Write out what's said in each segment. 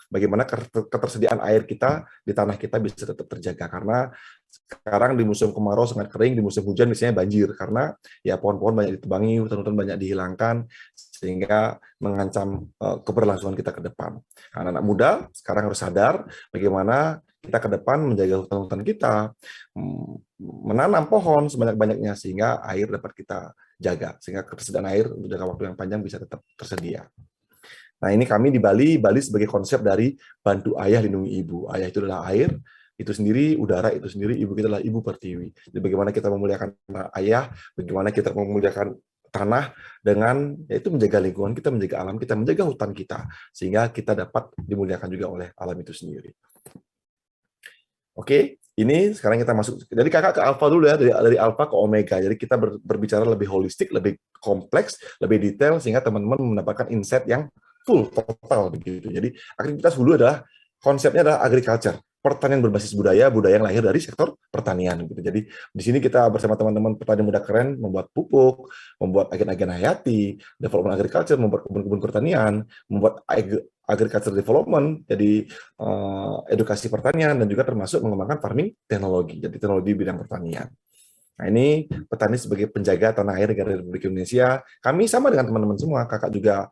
bagaimana ketersediaan air kita di tanah kita bisa tetap terjaga. Karena sekarang di musim kemarau sangat kering, di musim hujan misalnya banjir, karena ya pohon-pohon banyak ditebangi, hutan-hutan banyak dihilangkan, sehingga mengancam keberlangsungan kita ke depan. Anak-anak muda sekarang harus sadar bagaimana kita ke depan menjaga hutan-hutan kita, menanam pohon sebanyak-banyaknya sehingga air dapat kita jaga, sehingga ketersediaan air untuk jangka waktu yang panjang bisa tetap tersedia. Nah, ini kami di Bali sebagai konsep dari bantu ayah lindungi ibu. Ayah itu adalah air, itu sendiri, udara itu sendiri, ibu kita adalah ibu pertiwi. Jadi bagaimana kita memuliakan ayah, bagaimana kita memuliakan tanah dengan yaitu menjaga lingkungan kita, menjaga alam kita, menjaga hutan kita, sehingga kita dapat dimuliakan juga oleh alam itu sendiri. Oke, ini sekarang kita masuk. Jadi kakak ke alfa dulu ya, dari alfa ke omega. Jadi kita berbicara lebih holistik, lebih kompleks, lebih detail, sehingga teman-teman mendapatkan insight yang full, total begitu. Jadi aktivitas hulu adalah konsepnya adalah agriculture, pertanian berbasis budaya, budaya yang lahir dari sektor pertanian gitu. Jadi di sini kita bersama teman-teman petani muda keren membuat pupuk, membuat agen-agen hayati, development agriculture, membuat kebun-kebun pertanian, membuat agriculture development, jadi edukasi pertanian, dan juga termasuk mengembangkan farming teknologi, jadi teknologi bidang pertanian. Nah, ini petani sebagai penjaga tanah air negara Republik Indonesia. Kami sama dengan teman-teman semua. Kakak juga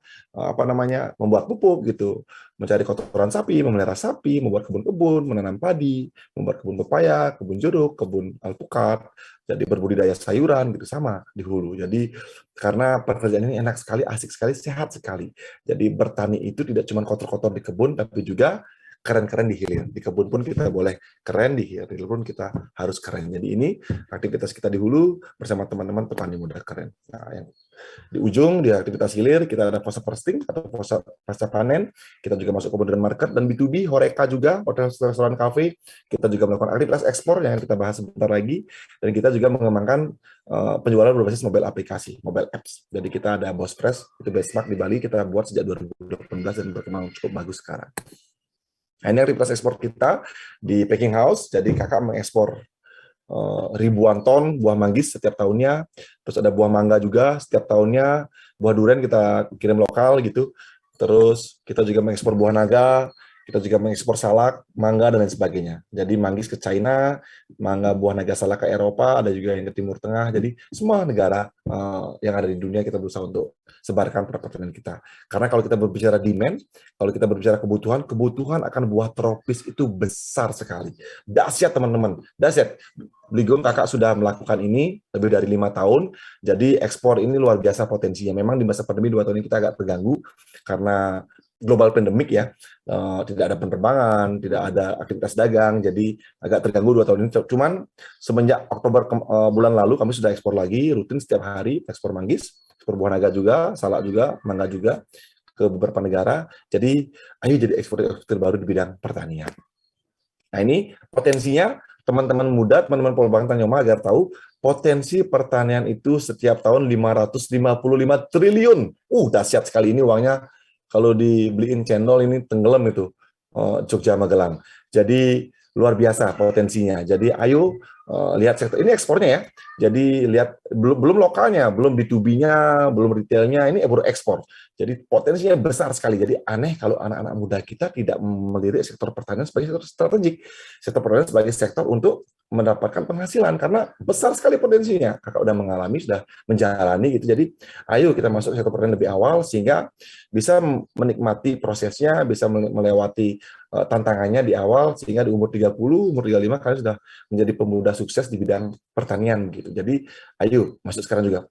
membuat pupuk gitu, mencari kotoran sapi, memelihara sapi, membuat kebun-kebun, menanam padi, membuat kebun pepaya, kebun jeruk, kebun alpukat, jadi berbudidaya sayuran gitu sama di hulu. Jadi karena pekerjaan ini enak sekali, asik sekali, sehat sekali. Jadi bertani itu tidak cuma kotor-kotor di kebun, tapi juga keren-keren di hilir. Di kebun pun kita boleh keren, di hilir pun kita harus keren. Jadi ini aktivitas kita di hulu bersama teman-teman petani muda keren. Nah, yang di ujung di aktivitas hilir kita ada post harvesting atau pasca panen. Kita juga masuk ke modern market dan B2B, Horeca juga, hotel, restoran, kafe. Kita juga melakukan aktivitas ekspor yang kita bahas sebentar lagi. Dan kita juga mengembangkan penjualan berbasis mobile aplikasi, mobile apps. Jadi kita ada Bospress, itu benchmark di Bali, kita buat sejak 2018 dan berkembang cukup bagus sekarang. Nah, ini aktivitas ekspor kita di packing house. Jadi kakak mengekspor ribuan ton buah manggis setiap tahunnya. Terus ada buah mangga juga setiap tahunnya. Buah durian kita kirim lokal gitu. Terus kita juga mengekspor buah naga. Kita juga mengekspor salak, mangga, dan lain sebagainya. Jadi manggis ke China, mangga buah naga salak ke Eropa, ada juga yang ke Timur Tengah. Jadi semua negara yang ada di dunia kita berusaha untuk sebarkan produk pertanian kita. Karena kalau kita berbicara demand, kalau kita berbicara kebutuhan, kebutuhan akan buah tropis itu besar sekali. Dahsyat teman-teman, dahsyat. Bligong kakak sudah melakukan ini lebih dari 5 tahun, jadi ekspor ini luar biasa potensinya. Memang di masa pandemi 2 tahun ini kita agak terganggu karena global pandemik ya, tidak ada penerbangan, tidak ada aktivitas dagang, jadi agak terganggu 2 tahun ini. Cuman semenjak Oktober bulan lalu kami sudah ekspor lagi, rutin setiap hari ekspor manggis, ekspor buah naga juga, salak juga, mangga juga ke beberapa negara. Jadi ayo jadi ekspor terbaru di bidang pertanian. Nah, ini potensinya teman-teman muda, teman-teman Polbank Tanyoma agar tahu potensi pertanian itu setiap tahun 555 triliun. Dahsyat sekali ini uangnya. Kalau dibeliin cendol ini tenggelam itu Jogja Magelang. Jadi luar biasa potensinya. Jadi ayo lihat sektor ini ekspornya ya. Jadi lihat belum lokalnya, belum B2B-nya, belum retailnya, ini baru ekspor. Jadi potensinya besar sekali. Jadi aneh kalau anak-anak muda kita tidak melirik sektor pertanian sebagai sektor strategik. Sektor pertanian sebagai sektor untuk mendapatkan penghasilan karena besar sekali potensinya. Kakak udah mengalami, sudah menjalani gitu. Jadi ayo kita masuk sektor pertanian lebih awal sehingga bisa menikmati prosesnya, bisa melewati tantangannya di awal sehingga di umur 30, umur 35 kalian sudah menjadi pemuda sukses di bidang pertanian gitu. Jadi ayo masuk sekarang juga.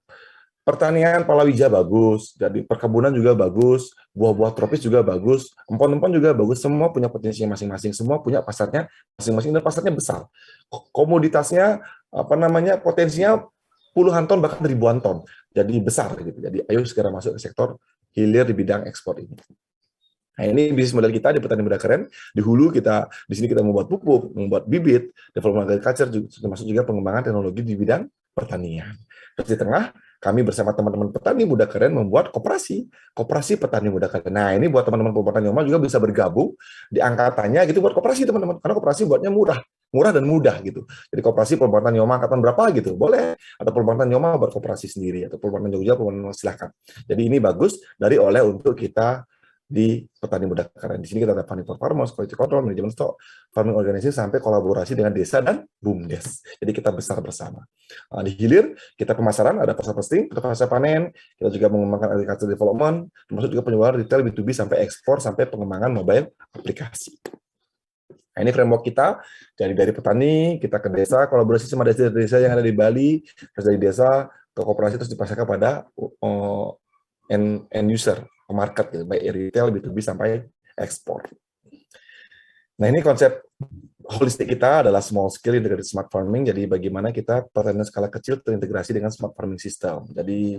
Pertanian palawija bagus, jadi perkebunan juga bagus, buah-buah tropis juga bagus, empon-empon juga bagus, semua punya potensi masing-masing, semua punya pasarnya masing-masing dan pasarnya besar. Komoditasnya potensinya puluhan ton bahkan ribuan ton. Jadi besar gitu. Jadi ayo segera masuk ke sektor hilir di bidang ekspor ini. Nah, ini bisnis model kita di Petani Muda Keren. Di hulu kita, di sini kita membuat pupuk, membuat bibit, development agriculture, termasuk juga pengembangan teknologi di bidang pertanian. Terus di tengah, kami bersama teman-teman petani muda keren membuat koperasi petani muda keren. Nah, ini buat teman-teman petani Yoma juga bisa bergabung di angkatannya gitu buat koperasi teman-teman. Karena koperasi buatnya murah dan mudah gitu. Jadi koperasi Polbank Yoma angkatan berapa gitu, boleh. Atau Polbank Yoma buat koperasi sendiri atau Polbank Jogja, silahkan. Jadi ini bagus dari oleh untuk kita di Petani Muda Keren. Di sini kita ada farming performance, quality control, manajemen stok, farming organization, sampai kolaborasi dengan desa dan BUMDes. Jadi kita besar bersama. Di hilir, kita pemasaran, ada pasar posting, ada pasar panen, kita juga mengembangkan agriculture development, termasuk juga penjualan retail B2B sampai ekspor, sampai pengembangan mobile aplikasi. Nah, ini framework kita, jadi dari petani, kita ke desa, kolaborasi sama desa-desa yang ada di Bali, terus dari desa ke koperasi, terus dipasarkan pada end user, market, gitu, baik retail, B2B, sampai ekspor. Nah, ini konsep holistik kita adalah small scale integrated smart farming, jadi bagaimana kita pertanian skala kecil terintegrasi dengan smart farming system. Jadi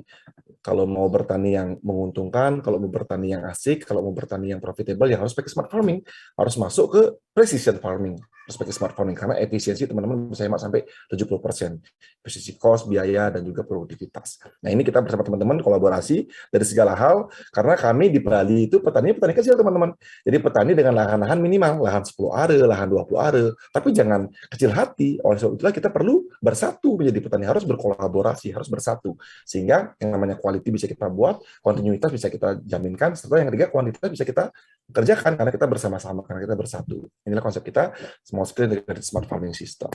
kalau mau bertani yang menguntungkan, kalau mau bertani yang asik, kalau mau bertani yang profitable, ya harus pakai smart farming, harus masuk ke precision farming, harus pakai smart farming, karena efisiensi teman-teman bisa hemat sampai 70%, efisiensi cost, biaya, dan juga produktivitas. Nah, ini kita bersama teman-teman kolaborasi dari segala hal, karena kami di Bali itu petani kecil, teman-teman. Jadi petani dengan lahan-lahan minimal, lahan 10 are, lahan 20 are, tapi jangan kecil hati. Oleh sebab itulah kita perlu bersatu menjadi petani, harus berkolaborasi, harus bersatu. Sehingga yang namanya quality bisa kita buat, kontinuitas bisa kita jaminkan, serta yang ketiga kuantitas bisa kita kerjakan karena kita bersama-sama, karena kita bersatu. Inilah konsep kita, small scale integrated smart farming system.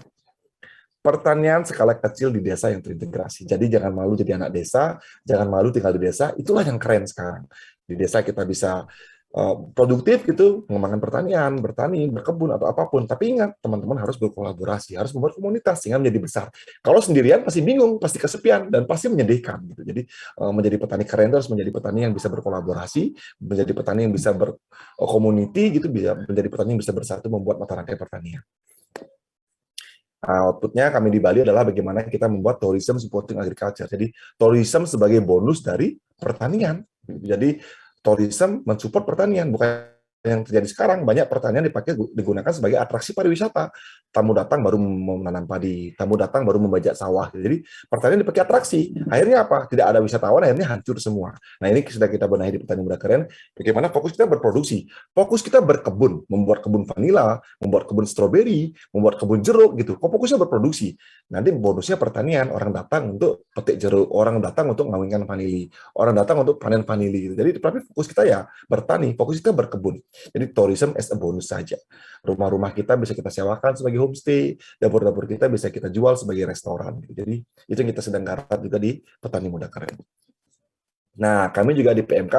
Pertanian skala kecil di desa yang terintegrasi. Jadi jangan malu jadi anak desa, jangan malu tinggal di desa, itulah yang keren sekarang. Di desa kita bisa produktif gitu, mengembangkan pertanian, bertani, berkebun, atau apapun. Tapi ingat, teman-teman harus berkolaborasi, harus membuat komunitas, sehingga menjadi besar. Kalau sendirian, pasti bingung, pasti kesepian, dan pasti menyedihkan. Gitu. Jadi, menjadi petani keren itu harus menjadi petani yang bisa berkolaborasi, menjadi petani yang bisa berkomuniti, gitu, bisa menjadi petani yang bisa bersatu membuat mata rantai pertanian. Outputnya kami di Bali adalah bagaimana kita membuat tourism supporting agriculture. Jadi, tourism sebagai bonus dari pertanian. Jadi, tourism mensupport pertanian, bukan yang terjadi sekarang. Banyak pertanian digunakan sebagai atraksi pariwisata. Tamu datang baru menanam padi, tamu datang baru membajak sawah. Jadi pertanian dipakai atraksi. Akhirnya apa? Tidak ada wisatawan, akhirnya hancur semua. Nah, ini sudah kita benahi di Petani Muda Keren. Bagaimana fokus kita berproduksi, fokus kita berkebun, membuat kebun vanila, membuat kebun stroberi, membuat kebun jeruk gitu. Fokusnya berproduksi. Nanti bonusnya pertanian. Orang datang untuk petik jeruk, orang datang untuk ngawinkan vanili, orang datang untuk panen vanili. Gitu. Jadi tapi fokus kita ya bertani, fokus kita berkebun. Jadi tourism as a bonus saja. Rumah-rumah kita bisa kita sewakan sebagai homestay, dapur-dapur kita bisa kita jual sebagai restoran. Jadi itu yang kita sedang garap juga di Petani Muda Keren. Nah, kami juga di PMK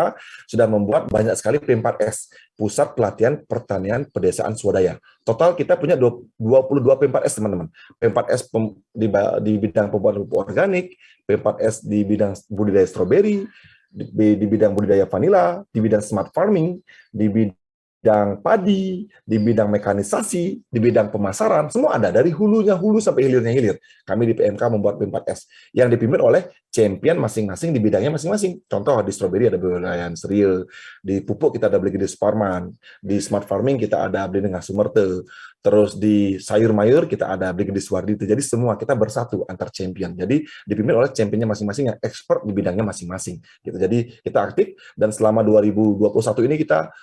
sudah membuat banyak sekali P4S, Pusat Pelatihan Pertanian Pedesaan Swadaya. Total kita punya 22 P4S, teman-teman. P4S di bidang pembuatan pupuk organik, P4S di bidang budidaya stroberi, di bidang budidaya vanila, di bidang smart farming, di bidang padi, di bidang mekanisasi, di bidang pemasaran, semua ada dari hulunya hulu sampai hilirnya hilir. Kami di PMK membuat P4S yang dipimpin oleh champion masing-masing di bidangnya masing-masing. Contoh di stroberi ada Brian Serial, di pupuk kita ada Brigadier Suparman, di smart farming kita ada Blindenga Sumerte, terus di sayur mayur kita ada Brigadier Suwardito. Jadi semua kita bersatu antar champion. Jadi dipimpin oleh championnya masing-masing yang expert di bidangnya masing-masing. Gitu. Jadi kita aktif dan selama 2021 ini kita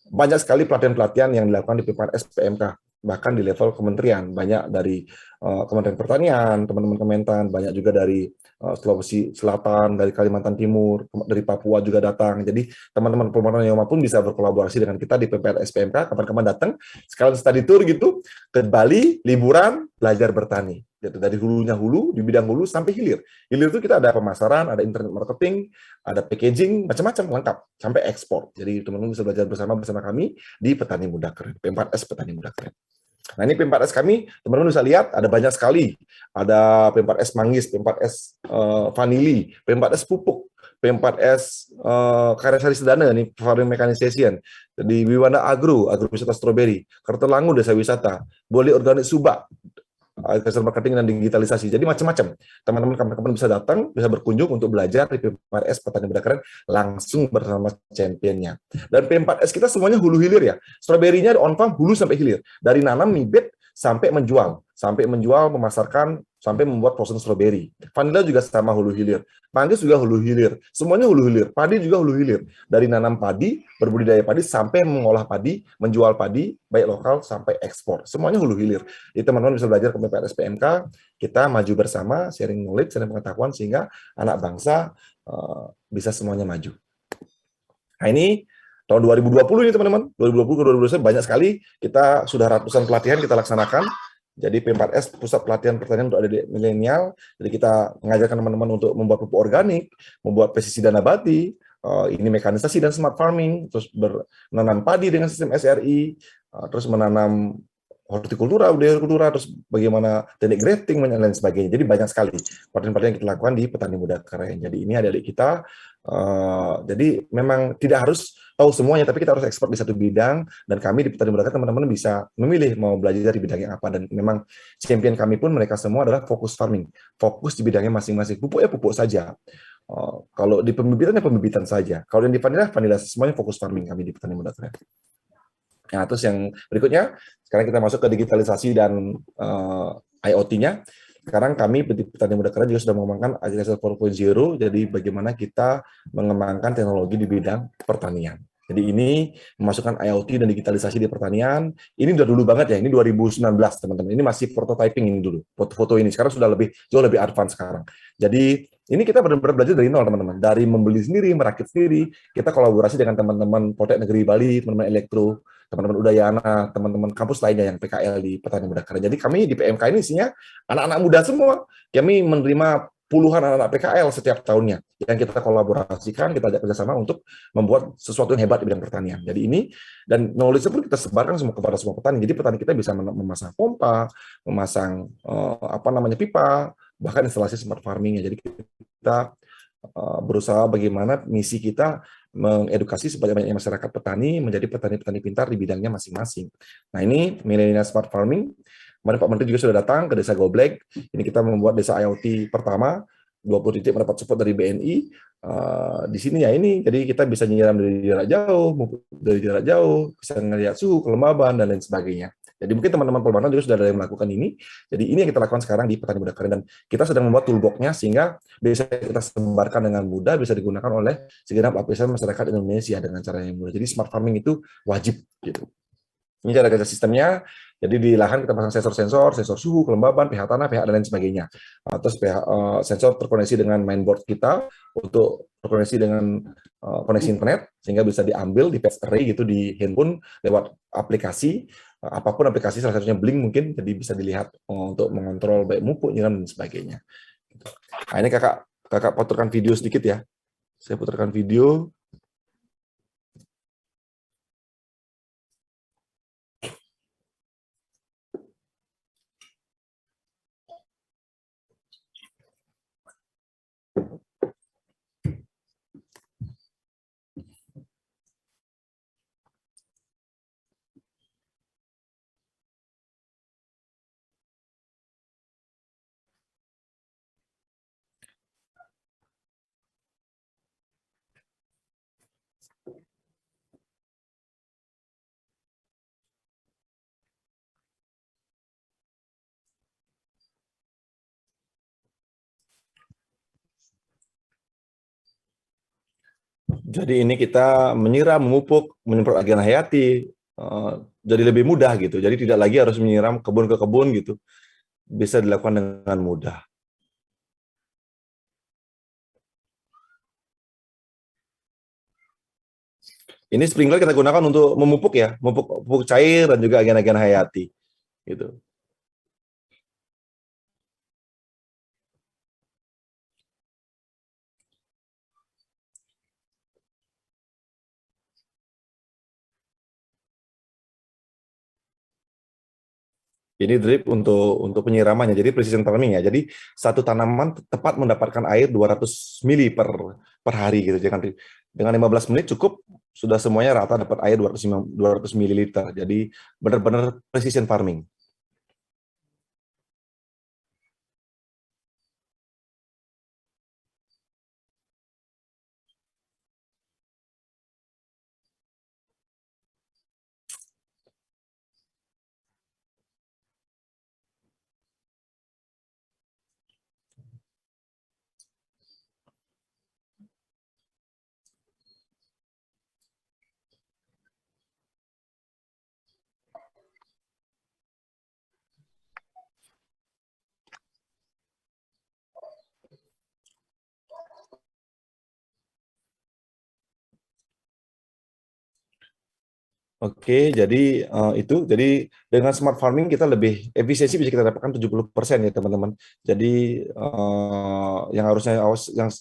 banyak sekali pelatihan-pelatihan yang dilakukan di P4S PMK, bahkan di level kementerian, banyak dari Kementerian Pertanian, teman-teman Kementan, banyak juga dari Sulawesi Selatan, dari Kalimantan Timur, dari Papua juga datang. Jadi teman-teman pemerintah yang pun bisa berkolaborasi dengan kita di P4S PMK, kapan-kapan datang, sekalian study tour gitu, ke Bali, liburan, belajar bertani. Gitu, dari hulunya hulu, di bidang hulu sampai hilir. Hilir itu kita ada pemasaran, ada internet marketing, ada packaging, macam-macam, lengkap, sampai ekspor. Jadi teman-teman bisa belajar bersama kami di Petani Muda Keren, P4S Petani Muda Keren. Nah, ini P4S kami, teman-teman bisa lihat, ada banyak sekali. Ada P4S Manggis, P4S Vanili, P4S Pupuk, P4S Karyasari Sedana, ini Farming Mechanization, di Wiwana Agrowisata Stroberi, Kertelangu Desa Wisata, Boleh Organik Subak, agriculture marketing dan digitalisasi. Jadi macam-macam. Teman-teman kapan-kapan bisa datang, bisa berkunjung untuk belajar di P4S Petani Muda Keren langsung bersama championnya. Dan P4S kita semuanya hulu hilir ya. Stroberinya on farm hulu sampai hilir. Dari nanam, bibit sampai menjual, memasarkan, sampai membuat frozen strawberry. Vanilla juga sama hulu hilir. Manggis juga hulu hilir. Semuanya hulu hilir. Padi juga hulu hilir. Dari nanam padi, berbudidaya padi, sampai mengolah padi, menjual padi, baik lokal sampai ekspor. Semuanya hulu hilir. Jadi teman-teman bisa belajar ke PPRS PMK, kita maju bersama, sharing knowledge, sharing pengetahuan, sehingga anak bangsa bisa semuanya maju. Nah, ini tahun 2020 ini teman-teman, 2020 ke 2021 banyak sekali, kita sudah ratusan pelatihan kita laksanakan. Jadi P4S, Pusat Pelatihan Pertanian untuk Adik Milenial, jadi kita mengajarkan teman-teman untuk membuat pupuk organik, membuat pestisida nabati, ini mekanisasi dan smart farming, terus menanam padi dengan sistem SRI, terus menanam hortikultura, budaya hortikultura, terus bagaimana teknik grafting dan lain sebagainya. Jadi banyak sekali pelatihan-pelatihan yang kita lakukan di Petani Muda Keren. Jadi ini adik-adik kita, jadi memang tidak harus tahu semuanya, tapi kita harus expert di satu bidang, dan kami di Petani Muda Keren teman-teman bisa memilih mau belajar di bidang yang apa, dan memang champion kami pun mereka semua adalah fokus farming, fokus di bidangnya masing-masing. Pupuk ya pupuk saja. Kalau di pembibitan ya pembibitan saja. Kalau yang di vanilla, vanilla semuanya fokus farming kami di Petani Muda Keren. Nah, terus yang berikutnya, sekarang kita masuk ke digitalisasi dan IoT-nya. Sekarang kami di Petani Muda Keren juga sudah mengembangkan Agriculture 4.0, jadi bagaimana kita mengembangkan teknologi di bidang pertanian. Jadi ini memasukkan IoT dan digitalisasi di pertanian. Ini udah dulu banget ya, ini 2019 teman-teman. Ini masih prototyping ini dulu, foto-foto ini. Sekarang sudah jauh lebih advance sekarang. Jadi ini kita benar-benar belajar dari nol teman-teman. Dari membeli sendiri, merakit sendiri. Kita kolaborasi dengan teman-teman Potek Negeri Bali, teman-teman Elektro, teman-teman Udayana, teman-teman kampus lainnya yang PKL di Petani Muda Keren. Jadi kami di PMK ini isinya anak-anak muda semua. Kami menerima puluhan anak-anak PKL setiap tahunnya yang kita kolaborasikan, kita ajak kerjasama untuk membuat sesuatu yang hebat di bidang pertanian. Jadi ini, dan knowledge pun kita sebarkan semua kepada semua petani. Jadi petani kita bisa memasang pompa, memasang pipa, bahkan instalasi smart farming-nya. Jadi kita berusaha bagaimana misi kita mengedukasi sebanyak-banyaknya masyarakat petani menjadi petani-petani pintar di bidangnya masing-masing. Nah ini Millennial Smart Farming. Kemarin Pak Menteri juga sudah datang ke Desa Goblek. Ini kita membuat desa IoT pertama, 20 titik mendapat support dari BNI. Di sini ya ini, jadi kita bisa nyiram dari jarak jauh, bisa melihat suhu, kelembaban, dan lain sebagainya. Jadi mungkin teman-teman Polmarno juga sudah ada yang melakukan ini. Jadi ini yang kita lakukan sekarang di Petani Muda Keren, dan kita sedang membuat toolbox-nya sehingga bisa kita sebarkan dengan mudah, bisa digunakan oleh segenap lapisan masyarakat Indonesia dengan cara yang mudah. Jadi smart farming itu wajib gitu. Ini cara kerja sistemnya. Jadi di lahan kita pasang sensor-sensor, sensor suhu, kelembaban, pH tanah, pH dan lain sebagainya. Terus sensor terkoneksi dengan mainboard kita untuk terkoneksi dengan koneksi internet sehingga bisa diambil di patch array gitu di handphone lewat aplikasi, apapun aplikasi, salah satunya Blink mungkin, jadi bisa dilihat untuk mengontrol baik mupuk, nyiram dan sebagainya. Nah ini kakak putarkan video sedikit ya. Saya putarkan video. Jadi ini kita menyiram, memupuk, menyemprot agen hayati, jadi lebih mudah gitu. Jadi tidak lagi harus menyiram kebun ke kebun gitu, bisa dilakukan dengan mudah. Ini sprinkler kita gunakan untuk memupuk ya, memupuk pupuk cair dan juga agen-agen hayati gitu. Ini drip untuk penyiramannya, jadi precision farming ya. Jadi satu tanaman tepat mendapatkan air 200 mili per hari gitu. Jangan dengan 15 menit cukup, sudah semuanya rata dapat air 200 mililiter. Jadi benar-benar precision farming. Oke, jadi jadi dengan smart farming kita lebih efisiensi bisa kita dapatkan 70% ya teman-teman. Jadi yang harusnya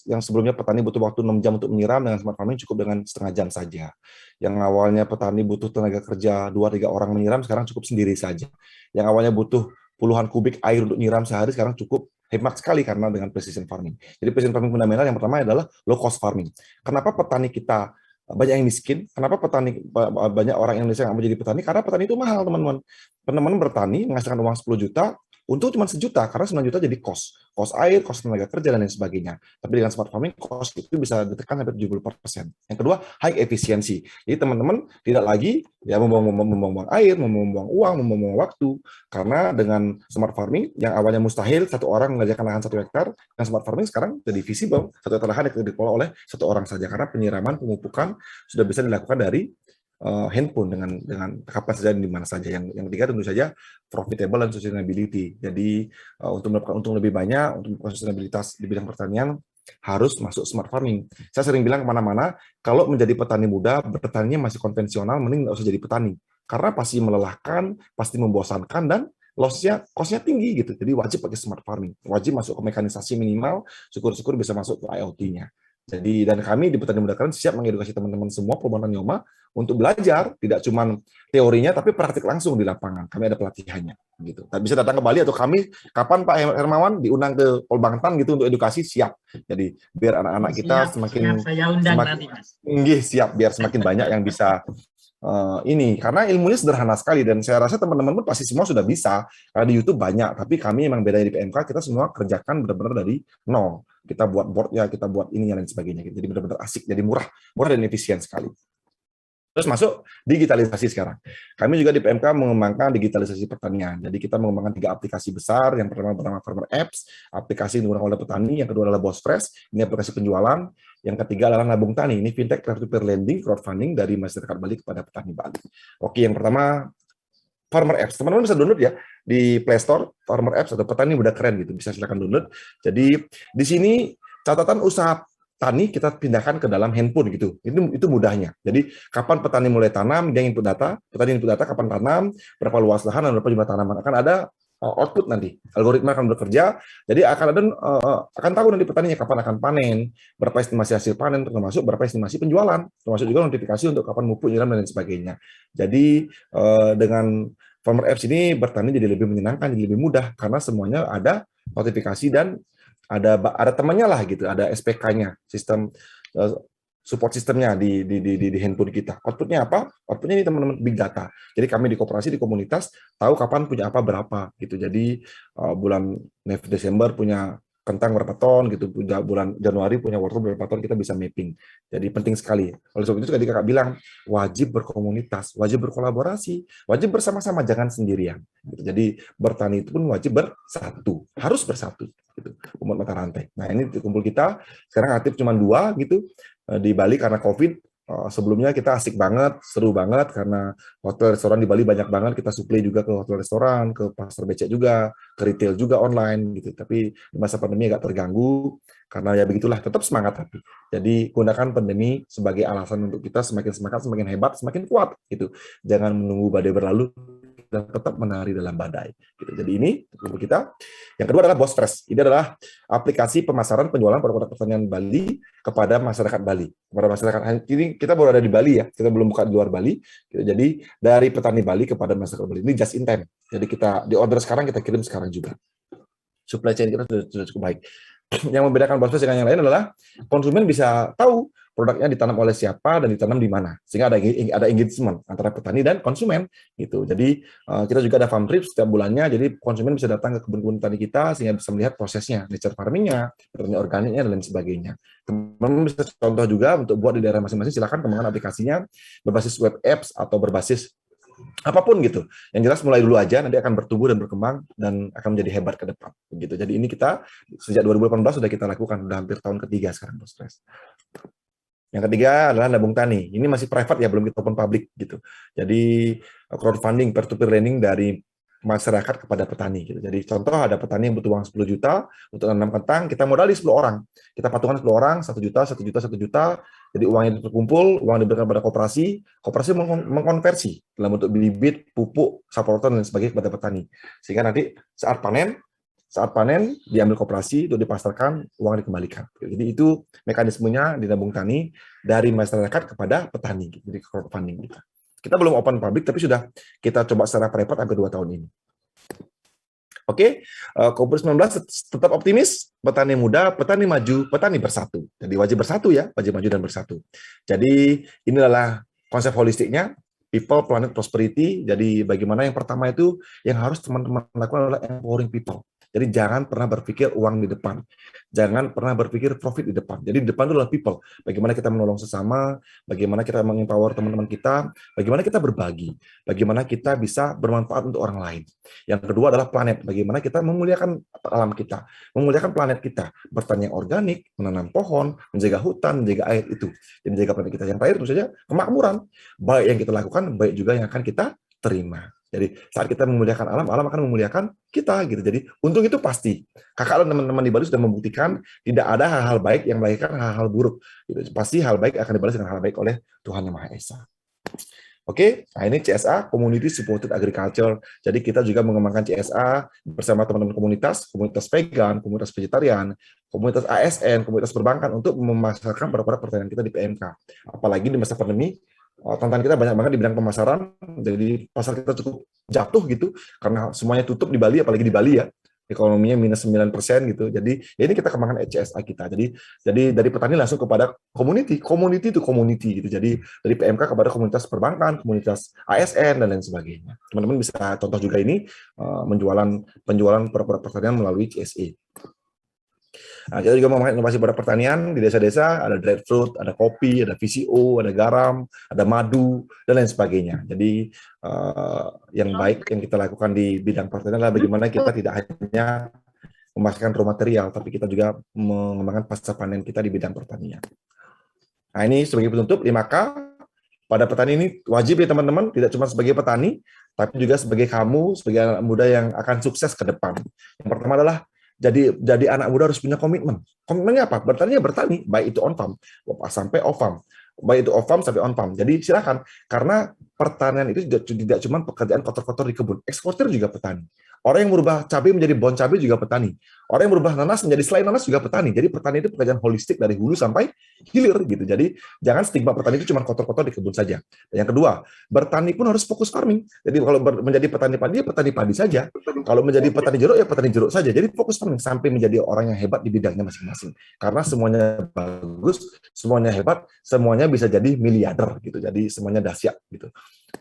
yang sebelumnya petani butuh waktu 6 jam untuk menyiram, dengan smart farming cukup dengan setengah jam saja. Yang awalnya petani butuh tenaga kerja 2-3 orang menyiram, sekarang cukup sendiri saja. Yang awalnya butuh puluhan kubik air untuk nyiram sehari, sekarang cukup hemat sekali karena dengan precision farming. Jadi precision farming fundamental yang pertama adalah low cost farming. Kenapa petani kita banyak yang miskin? Kenapa banyak orang Indonesia yang mau jadi petani? Karena petani itu mahal, teman-teman. Teman-teman bertani menghasilkan uang 10 juta, untuk cuma sejuta, karena 9 juta jadi cost air, cost tenaga kerja, dan lain sebagainya. Tapi dengan smart farming, cost itu bisa ditekan sampai 70%. Yang kedua, high efficiency. Jadi teman-teman tidak lagi ya membuang air, membuang uang, membuang waktu. Karena dengan smart farming, yang awalnya mustahil satu orang mengerjakan lahan 1 hektar, dengan smart farming sekarang jadi visible, 1 hektar lahan yang dikelola oleh satu orang saja, karena penyiraman, pemupukan sudah bisa dilakukan dari handphone dengan kapan saja di mana saja. Yang ketiga tentu saja profitable dan sustainability. Jadi untuk mendapatkan untung lebih banyak, untuk mendapatkan sustainabilitas di bidang pertanian harus masuk smart farming. Saya sering bilang kemana-mana, kalau menjadi petani muda, bertaninya masih konvensional, mending nggak usah jadi petani. Karena pasti melelahkan, pasti membosankan, dan loss-nya, cost-nya tinggi gitu. Jadi wajib pakai smart farming. Wajib masuk ke mekanisasi minimal, syukur-syukur bisa masuk ke IoT-nya. Jadi, dan kami di Petani Muda Keren siap mengedukasi teman-teman semua Perubahan Nyoma untuk belajar, tidak cuma teorinya, tapi praktik langsung di lapangan. Kami ada pelatihannya. Gitu. Bisa datang ke Bali atau kami, kapan Pak Hermawan diundang ke Polbangtan gitu untuk edukasi, siap. Jadi, biar anak-anak kita semakin, saya undang nanti, Mas. Siap, biar semakin banyak yang bisa karena ilmunya sederhana sekali, dan saya rasa teman-teman pun pasti semua sudah bisa karena di YouTube banyak, tapi kami memang bedanya di PMK, kita semua kerjakan benar-benar dari nol. Kita buat boardnya, kita buat ini dan sebagainya, jadi benar-benar asik, jadi murah dan efisien sekali. Terus masuk digitalisasi sekarang. Kami juga di PMK mengembangkan digitalisasi pertanian. Jadi kita mengembangkan 3 aplikasi besar. Yang pertama Farmer Apps, aplikasi yang digunakan oleh petani. Yang kedua adalah Boss Fresh, ini aplikasi penjualan. Yang ketiga adalah Nabung Tani, ini fintech peer-to-peer lending, crowdfunding dari masyarakat Bali kepada petani Bali. Oke, yang pertama Farmer Apps. Teman-teman bisa download ya di Play Store, Farmer Apps atau Petani Muda Keren gitu. Bisa silakan download. Jadi di sini catatan usaha tani kita pindahkan ke dalam handphone gitu. Itu mudahnya. Jadi kapan petani mulai tanam, dia input data, petani input data kapan tanam, berapa luas lahan dan berapa jumlah tanaman. Akan ada output nanti. Algoritma akan bekerja. Jadi akan tahu nanti petaninya kapan akan panen, berapa estimasi hasil panen, termasuk berapa estimasi penjualan, termasuk juga notifikasi untuk kapan pupuk, nyiram dan lain sebagainya. Jadi dengan Farmer Apps ini bertani jadi lebih menyenangkan, jadi lebih mudah karena semuanya ada notifikasi dan ada temannya lah gitu, ada SPK-nya, sistem support sistemnya di handphone kita. Outputnya apa? Outputnya ini teman-teman big data. Jadi kami di koperasi, di komunitas tahu kapan punya apa berapa gitu. Jadi bulan Desember punya kentang berapa ton gitu, bulan Januari punya wortel berapa ton, kita bisa mapping. Jadi penting sekali. Oleh sebab itu tadi kakak bilang wajib berkomunitas, wajib berkolaborasi, wajib bersama-sama, jangan sendirian. Gitu. Jadi bertani itu pun wajib bersatu, harus bersatu. Gitu. Umat mata rantai. Nah ini kumpul kita sekarang aktif cuma 2 gitu di Bali karena COVID. Sebelumnya kita asik banget, seru banget karena hotel restoran di Bali banyak banget, kita suplai juga ke hotel restoran, ke pasar becek juga, ke retail juga online gitu. Tapi di masa pandemi agak terganggu karena ya begitulah, tetap semangat tapi. Jadi gunakan pandemi sebagai alasan untuk kita semakin semangat, semakin hebat, semakin kuat gitu. Jangan menunggu badai berlalu dan tetap menari dalam badai. Gitu. Jadi ini untuk kita. Yang kedua adalah Boss Fresh. Ini adalah aplikasi pemasaran penjualan produk pertanian Bali kepada masyarakat Bali. Kepada masyarakat ini kita baru ada di Bali ya, kita belum buka di luar Bali. Jadi dari petani Bali kepada masyarakat Bali ini just in time. Jadi kita di order sekarang, kita kirim sekarang juga. Supply chain kita sudah cukup baik. Yang membedakan Boss Fresh dengan yang lain adalah konsumen bisa tahu produknya ditanam oleh siapa dan ditanam di mana, sehingga ada engagement antara petani dan konsumen gitu. Jadi kita juga ada farm trip setiap bulannya, jadi konsumen bisa datang ke kebun-kebun petani kita sehingga bisa melihat prosesnya, nature farmingnya, pertanian organiknya dan lain sebagainya. Teman-teman bisa contoh juga untuk buat di daerah masing-masing, silakan kembangkan aplikasinya berbasis web apps atau berbasis apapun gitu. Yang jelas mulai dulu aja, nanti akan bertumbuh dan berkembang dan akan menjadi hebat ke depan. Gitu. Jadi ini kita sejak 2018 sudah kita lakukan, sudah hampir tahun ketiga sekarang, Bos Stres. Yang ketiga adalah Nabung Tani. Ini masih private ya, belum kita open public gitu. Jadi crowdfunding, peer-to-peer lending dari masyarakat kepada petani gitu. Jadi contoh ada petani yang butuh uang 10 juta untuk nanam kentang, kita modali 10 orang. Kita patungan 10 orang, 1 juta, 1 juta, 1 juta, Jadi uang yang terkumpul, uang diberikan pada koperasi, koperasi mengkonversi dalam bentuk bibit, pupuk, supplemen dan sebagainya kepada petani. Sehingga nanti saat panen diambil koperasi untuk dipasarkan, uang dikembalikan. Jadi itu mekanismenya di tabung tani dari masyarakat kepada petani, jadi crowdfunding kita. Kita belum open public, tapi sudah kita coba secara private hampir 2 tahun ini. Oke, COVID-19 tetap optimis, petani muda, petani maju, petani bersatu. Jadi wajib bersatu ya, wajib maju dan bersatu. Jadi ini adalah konsep holistiknya, people, planet, prosperity. Jadi bagaimana yang pertama itu, yang harus teman-teman lakukan adalah empowering people. Jadi jangan pernah berpikir uang di depan. Jangan pernah berpikir profit di depan. Jadi di depan itu adalah people. Bagaimana kita menolong sesama, bagaimana kita mengempower teman-teman kita, bagaimana kita berbagi, bagaimana kita bisa bermanfaat untuk orang lain. Yang kedua adalah planet. Bagaimana kita memuliakan alam kita, memuliakan planet kita, bertani yang organik, menanam pohon, menjaga hutan, menjaga air itu, dan menjaga planet kita. Yang terakhir tentu saja kemakmuran. Baik yang kita lakukan, baik juga yang akan kita terima. Jadi saat kita memuliakan alam, alam akan memuliakan kita gitu. Jadi untung itu pasti. Kakak dan teman-teman di Bali sudah membuktikan tidak ada hal-hal baik yang melahirkan hal-hal buruk. Gitu. Pasti hal baik akan dibalas dengan hal baik oleh Tuhan Yang Maha Esa. Oke, nah ini CSA, Community Supported Agriculture. Jadi kita juga mengembangkan CSA bersama teman-teman komunitas vegan, komunitas vegetarian, komunitas ASN, komunitas perbankan untuk memasarkan produk-produk pertanian kita di PMK. Apalagi di masa pandemi, tantangan kita banyak banget di bidang pemasaran, jadi pasar kita cukup jatuh gitu, karena semuanya tutup di Bali, apalagi di Bali ya, ekonominya minus 9% gitu. Jadi ya ini kita kembangkan CSA kita. Jadi dari petani langsung kepada community to community gitu. Jadi dari PMK kepada komunitas perbankan, komunitas ASN dan lain sebagainya. Teman-teman bisa contoh juga ini penjualan produk pertanian melalui CSA. Nah, kita juga memakai inovasi pada pertanian di desa-desa, ada dried fruit, ada kopi, ada VCO, ada garam, ada madu, dan lain sebagainya. Jadi yang baik yang kita lakukan di bidang pertanian adalah bagaimana kita tidak hanya memasarkan raw material, tapi kita juga mengembangkan pasca panen kita di bidang pertanian. Nah, ini sebagai penutup 5K. Pada petani ini wajib ya teman-teman, tidak cuma sebagai petani, tapi juga sebagai kamu, sebagai anak muda yang akan sukses ke depan. Yang pertama adalah jadi anak muda harus punya komitmen. Komitmennya apa? Bertani, baik itu on farm sampai off farm, baik itu off farm sampai on farm. Jadi silakan, karena pertanian itu tidak cuma pekerjaan kotor-kotor di kebun. Eksportir juga petani. Orang yang merubah cabai menjadi bon cabai juga petani. Orang yang merubah nanas menjadi selai nanas juga petani. Jadi petani itu pekerjaan holistik dari hulu sampai hilir gitu. Jadi jangan stigma petani itu cuma kotor-kotor di kebun saja. Dan yang kedua, bertani pun harus fokus farming. Jadi kalau menjadi petani padi, ya petani padi saja. Kalau menjadi petani jeruk, ya petani jeruk saja. Jadi fokus farming sampai menjadi orang yang hebat di bidangnya masing-masing. Karena semuanya bagus, semuanya hebat, semuanya bisa jadi miliarder gitu. Jadi semuanya dahsyat gitu.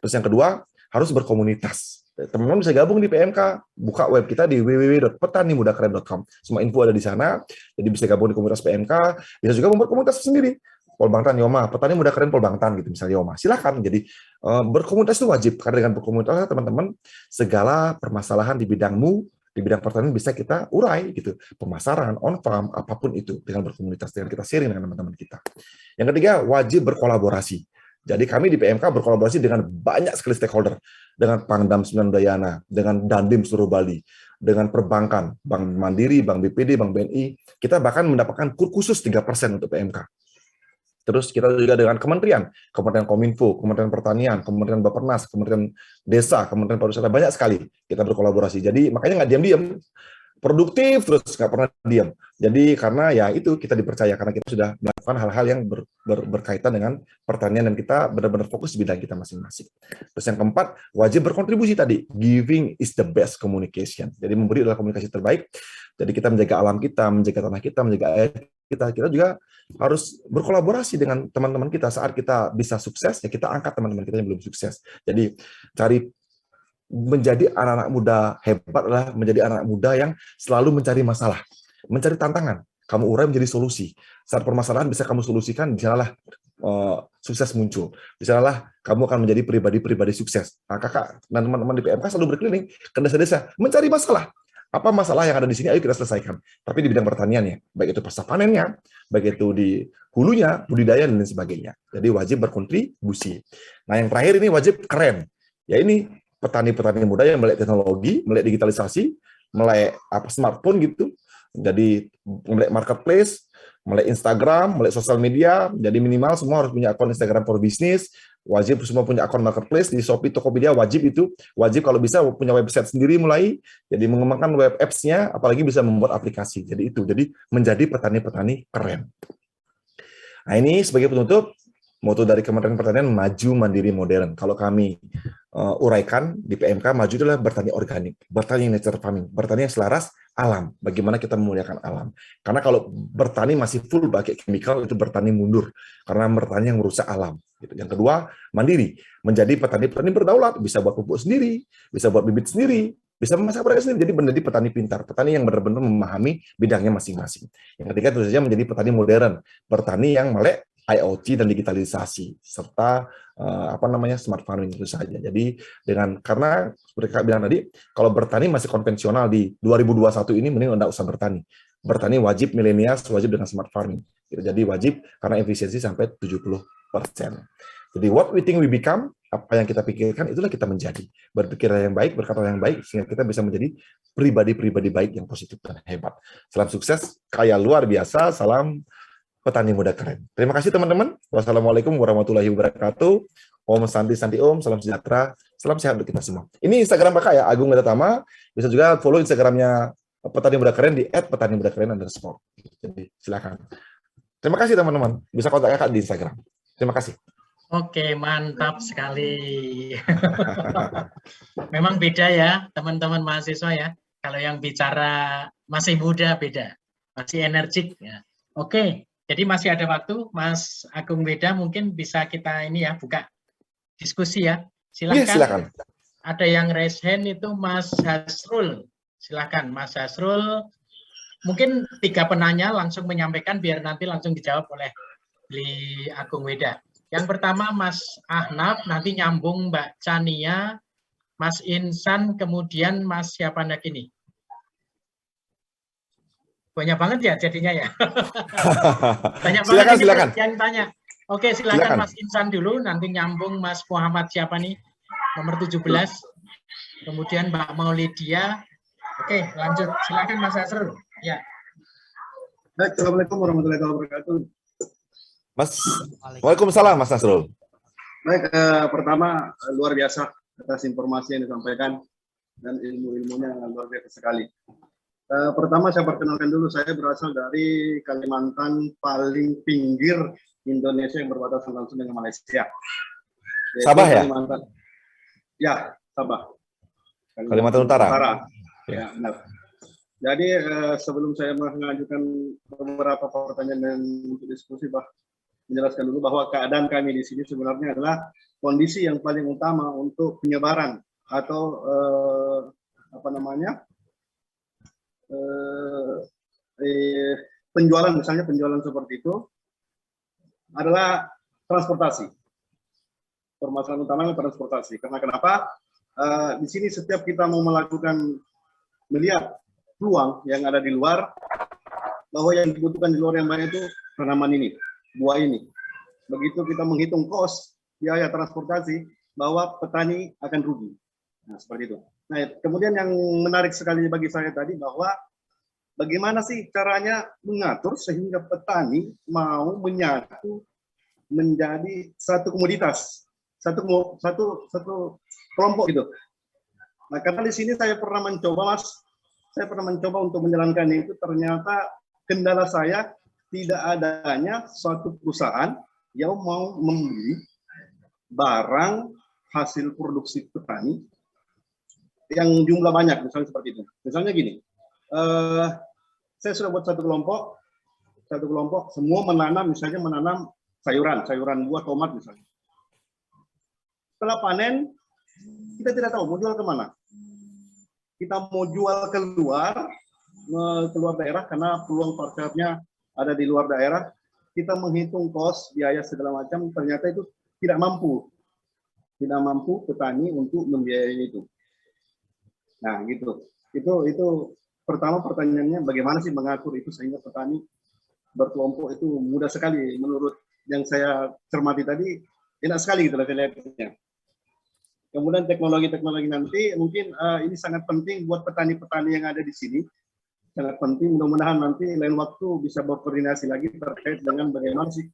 Terus yang kedua, harus berkomunitas. Teman-teman bisa gabung di PMK, buka web kita di www.petanimudakeren.com. Semua info ada di sana, jadi bisa gabung di komunitas PMK, bisa juga membuat komunitas sendiri. Polbangtan Yoma, petani muda keren Polbangtan gitu misalnya Yoma. Silakan. Jadi berkomunitas itu wajib, karena dengan berkomunitas teman-teman segala permasalahan di bidangmu, di bidang pertanian bisa kita urai gitu. Pemasaran, on farm, apapun itu dengan berkomunitas, dengan kita sharing dengan teman-teman kita. Yang ketiga, wajib berkolaborasi. Jadi kami di PMK berkolaborasi dengan banyak sekali stakeholder, dengan Pangdam Sembilan Udayana, dengan Dandim seluruh Bali, dengan perbankan, Bank Mandiri, Bank BPD, Bank BNI. Kita bahkan mendapatkan kur khusus 3% untuk PMK. Terus kita juga dengan kementerian Kominfo, Kementerian Pertanian, Kementerian Bappenas, Kementerian Desa, Kementerian Pariwisata, banyak sekali kita berkolaborasi. Jadi makanya nggak diam-diam, produktif terus nggak pernah diam. Jadi karena ya itu kita dipercaya karena kita sudah melakukan hal-hal yang berkaitan dengan pertanian dan kita benar-benar fokus di bidang kita masing-masing. Terus yang keempat, wajib berkontribusi tadi. Giving is the best communication. Jadi memberi adalah komunikasi terbaik. Jadi kita menjaga alam kita, menjaga tanah kita, menjaga air kita. Kita juga harus berkolaborasi dengan teman-teman kita. Saat kita bisa sukses, ya kita angkat teman-teman kita yang belum sukses. Jadi cari menjadi anak-anak muda hebat adalah menjadi anak muda yang selalu mencari masalah, mencari tantangan. Kamu urai menjadi solusi. Saat permasalahan bisa kamu solusikan, disanalah sukses muncul. Disanalah kamu akan menjadi pribadi-pribadi sukses. Nah, kakak dan teman-teman di PMK selalu berkeliling ke desa-desa, mencari masalah. Apa masalah yang ada di sini, ayo kita selesaikan. Tapi di bidang pertanian ya, baik itu pasca panennya, baik itu di hulunya, budidaya, dan lain sebagainya. Jadi wajib berkontribusi. Nah yang terakhir ini wajib keren. Ya ini, petani-petani muda yang melek teknologi, melek digitalisasi, melek smartphone gitu, Jadi melek marketplace, melek Instagram, melek sosial media, jadi minimal semua harus punya akun Instagram for bisnis, wajib semua punya akun marketplace di Shopee, Tokopedia, wajib kalau bisa punya website sendiri mulai, jadi mengembangkan web apps-nya, apalagi bisa membuat aplikasi. Jadi menjadi petani-petani keren. Nah ini sebagai penutup, moto dari Kementerian Pertanian maju mandiri modern. Kalau kami uraikan di PMK, maju adalah bertani organik, bertani nature farming, bertani yang selaras alam. Bagaimana kita memuliakan alam? Karena kalau bertani masih full pakai chemical, itu bertani mundur, karena bertani yang merusak alam. Yang kedua, mandiri, menjadi petani-petani berdaulat, bisa buat pupuk sendiri, bisa buat bibit sendiri, bisa memasak mereka sendiri, jadi menjadi petani pintar, petani yang benar-benar memahami bidangnya masing-masing. Yang ketiga tentu saja menjadi petani modern, petani yang melek IoT dan digitalisasi serta smart farming itu saja. Jadi karena mereka bilang tadi kalau bertani masih konvensional di 2021 ini mending enggak usah bertani. Bertani wajib milenial, wajib dengan smart farming. Jadi wajib karena efisiensi sampai 70%. Jadi what we think we become, apa yang kita pikirkan itulah kita menjadi. Berpikir yang baik, berkata yang baik sehingga kita bisa menjadi pribadi-pribadi baik yang positif dan hebat. Salam sukses, kaya luar biasa, salam petani muda keren. Terima kasih teman-teman. Wassalamualaikum warahmatullahi wabarakatuh. Om Santi Santi Om, salam sejahtera, salam sehat untuk kita semua. Ini Instagram Kakak ya, Agung Gadatama. Bisa juga follow Instagramnya petani muda keren di @petani-muda-keren_. Jadi silakan. Terima kasih teman-teman. Bisa kontak Kakak di Instagram. Terima kasih. Oke, mantap sekali. Memang beda ya teman-teman mahasiswa ya. Kalau yang bicara masih muda beda, masih energik ya. Oke. Jadi masih ada waktu, Mas Agung Weda, mungkin bisa kita ini ya buka diskusi ya. Silakan. Ya, silakan. Ada yang raise hand itu Mas Hasrul. Silakan Mas Hasrul. Mungkin 3 penanya langsung menyampaikan biar nanti langsung dijawab oleh Bli Agung Weda. Yang pertama Mas Ahnaf, nanti nyambung Mbak Chania, Mas Insan, kemudian Mas siapa lagi nih? Banyak banget ya jadinya ya. Banyak silakan. Yang tanya. Oke, silakan Mas Insan dulu, nanti nyambung Mas Muhammad siapa nih? Nomor 17. Kemudian Mbak Maulidia. Oke, lanjut. Silakan Mas Hasrul. Ya. Baik, Assalamualaikum warahmatullahi wabarakatuh. Mas, Waalaikumsalam Mas Nasrul. Baik, pertama luar biasa atas informasi yang disampaikan dan ilmu-ilmunya luar biasa sekali. Pertama saya perkenalkan dulu, saya berasal dari Kalimantan paling pinggir Indonesia yang berbatasan langsung dengan Malaysia. Sabah ya? Kalimantan. Ya, Sabah. Kalimantan Utara. Ya, benar. Jadi sebelum saya mengajukan beberapa pertanyaan dan untuk diskusi, menjelaskan dulu bahwa keadaan kami di sini sebenarnya adalah kondisi yang paling utama untuk penyebaran atau penjualan, misalnya penjualan seperti itu adalah transportasi. Permasalahan utamanya transportasi. Karena kenapa? Di sini setiap kita mau melihat peluang yang ada di luar, bahwa yang dibutuhkan di luar yang banyak itu tanaman ini, buah ini. Begitu kita menghitung kos biaya transportasi, bahwa petani akan rugi. Nah, seperti itu. Nah, kemudian yang menarik sekali bagi saya tadi bahwa bagaimana sih caranya mengatur sehingga petani mau menyatu menjadi satu komoditas, satu kelompok gitu. Nah, karena di sini saya pernah mencoba, untuk menjalankan itu, ternyata kendala saya tidak adanya suatu perusahaan yang mau membeli barang hasil produksi petani yang jumlah banyak, misalnya seperti itu. Misalnya gini, saya sudah buat satu kelompok, semua menanam sayuran buah, tomat misalnya. Setelah panen, kita tidak tahu mau jual kemana. Kita mau jual keluar daerah karena peluang pasarnya ada di luar daerah. Kita menghitung kos, biaya segala macam, ternyata itu tidak mampu petani untuk membiayai itu. Nah, gitu. Itu pertama pertanyaannya, bagaimana sih mengatur itu sehingga petani berkelompok itu mudah sekali. Menurut yang saya cermati tadi, enak sekali gitu lah lihatnya. Kemudian teknologi nanti mungkin ini sangat penting buat petani-petani yang ada di sini. sangat penting. Mudah-mudahan nanti lain waktu bisa berkoordinasi lagi terkait dengan bagaimana sih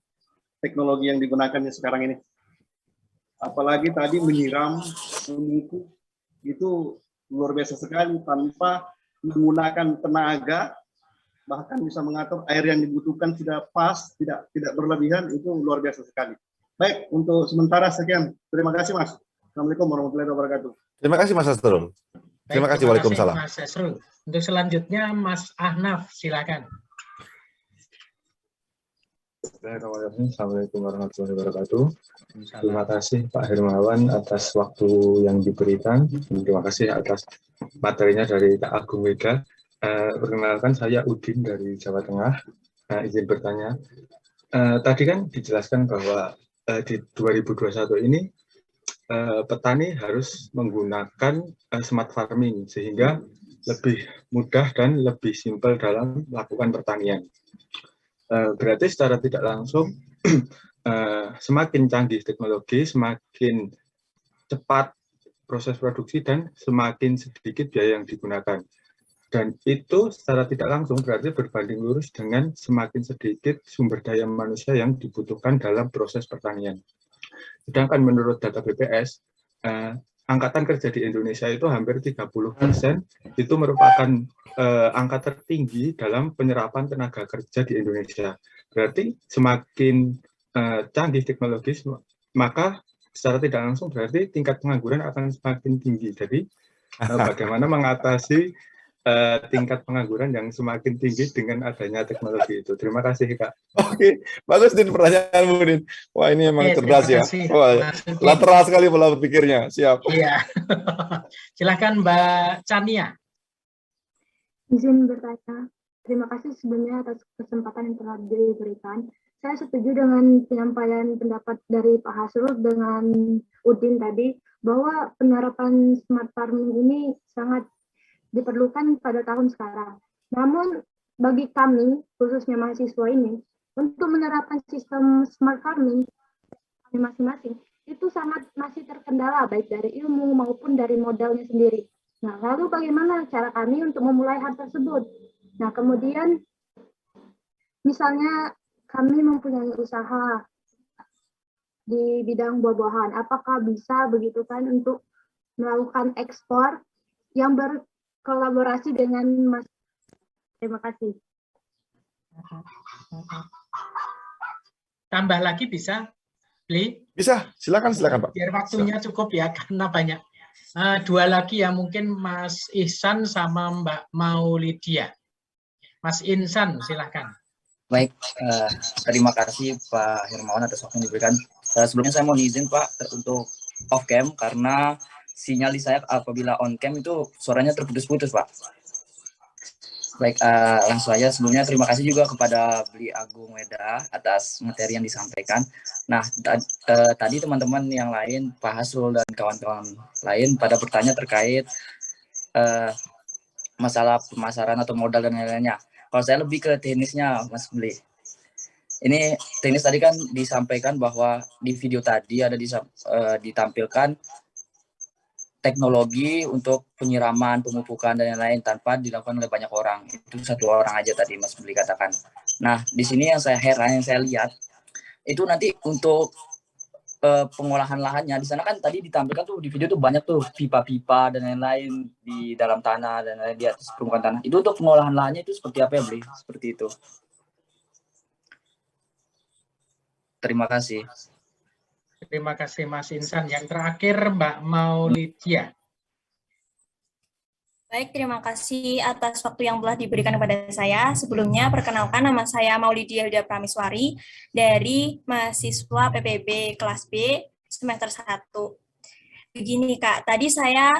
teknologi yang digunakan sekarang ini. Apalagi tadi menyiram, memupuk, itu luar biasa sekali tanpa menggunakan tenaga, bahkan bisa mengatur air yang dibutuhkan sudah pas, tidak berlebihan, itu luar biasa sekali. Baik, untuk sementara sekian. Terima kasih, Mas. Assalamualaikum warahmatullahi wabarakatuh. Terima kasih Mas Asrul. Terima kasih. Waalaikumsalam. Mas Asrul. Untuk selanjutnya Mas Ahnaf, silakan. Assalamualaikum warahmatullahi wabarakatuh. Terima kasih Pak Hermawan atas waktu yang diberikan. Terima kasih atas materinya dari Kak Agung Weda. Perkenalkan, saya Udin dari Jawa Tengah. Izin bertanya. Tadi kan dijelaskan bahwa di 2021 ini petani harus menggunakan smart farming sehingga lebih mudah dan lebih simpel dalam melakukan pertanian. Berarti secara tidak langsung semakin canggih teknologi, semakin cepat proses produksi dan semakin sedikit biaya yang digunakan. Dan itu secara tidak langsung berarti berbanding lurus dengan semakin sedikit sumber daya manusia yang dibutuhkan dalam proses pertanian. Sedangkan menurut data BPS, angkatan kerja di Indonesia itu hampir 30%, itu merupakan angka tertinggi dalam penyerapan tenaga kerja di Indonesia. Berarti semakin canggih teknologis, maka secara tidak langsung berarti tingkat pengangguran akan semakin tinggi. Jadi bagaimana mengatasi tingkat pengangguran yang semakin tinggi dengan adanya teknologi itu. Terima kasih, Kak. Oke, bagus Din pertanyaanmu, Din. Wah, ini emang cerdas ya. Wah, lateral sekali pola berpikirnya. Siap. Iya. Silakan Mbak Chania. Izin bertanya. Terima kasih sebelumnya atas kesempatan yang telah diberikan. Saya setuju dengan penyampaian pendapat dari Pak Hasrul dengan Udin tadi, bahwa penerapan smart farming ini sangat diperlukan pada tahun sekarang. Namun bagi kami, khususnya mahasiswa ini, untuk menerapkan sistem smart farming masing-masing, itu sangat masih terkendala baik dari ilmu maupun dari modalnya sendiri. Nah, lalu bagaimana cara kami untuk memulai hal tersebut? Nah, kemudian misalnya kami mempunyai usaha di bidang buah-buahan, apakah bisa begitu kan untuk melakukan ekspor yang berkolaborasi dengan Mas? Terima kasih. Tambah lagi bisa, Bli? Bisa, silakan Pak. Biar waktunya cukup ya, karena banyak. Dua lagi ya, mungkin Mas Ihsan sama Mbak Maulidia. Mas Insan, silakan. Baik, terima kasih Pak Hermawan atas waktu yang diberikan. Sebelumnya saya mohon izin Pak untuk off cam karena sinyal di saya apabila on cam itu suaranya terputus-putus Pak. Baik, langsung saja sebelumnya terima kasih juga kepada Bli Agung Weda atas materi yang disampaikan. Nah, tadi teman-teman yang lain, Pak Hasrul dan kawan-kawan lain pada bertanya terkait masalah pemasaran atau modal dan lain-lainnya. Kalau saya lebih ke teknisnya, Mas Bli. Ini teknis tadi kan disampaikan bahwa di video tadi ada ditampilkan teknologi untuk penyiraman, pemupukan, dan lain-lain tanpa dilakukan oleh banyak orang. Itu satu orang aja tadi Mas Bli katakan. Nah, di sini yang saya heran, yang saya lihat, itu nanti untuk pengolahan lahannya, di sana kan tadi ditampilkan tuh di video tuh banyak tuh pipa-pipa dan lain-lain di dalam tanah dan lain-lain di atas permukaan tanah. Itu untuk pengolahan lahannya itu seperti apa ya Bli? Seperti itu. Terima kasih. Terima kasih Mas Insan. Yang terakhir Mbak Maulidia. Baik, terima kasih atas waktu yang telah diberikan kepada saya. Sebelumnya, perkenalkan nama saya Maulidia Hilda Prameswari dari mahasiswa PPB kelas B semester 1. Begini Kak, tadi saya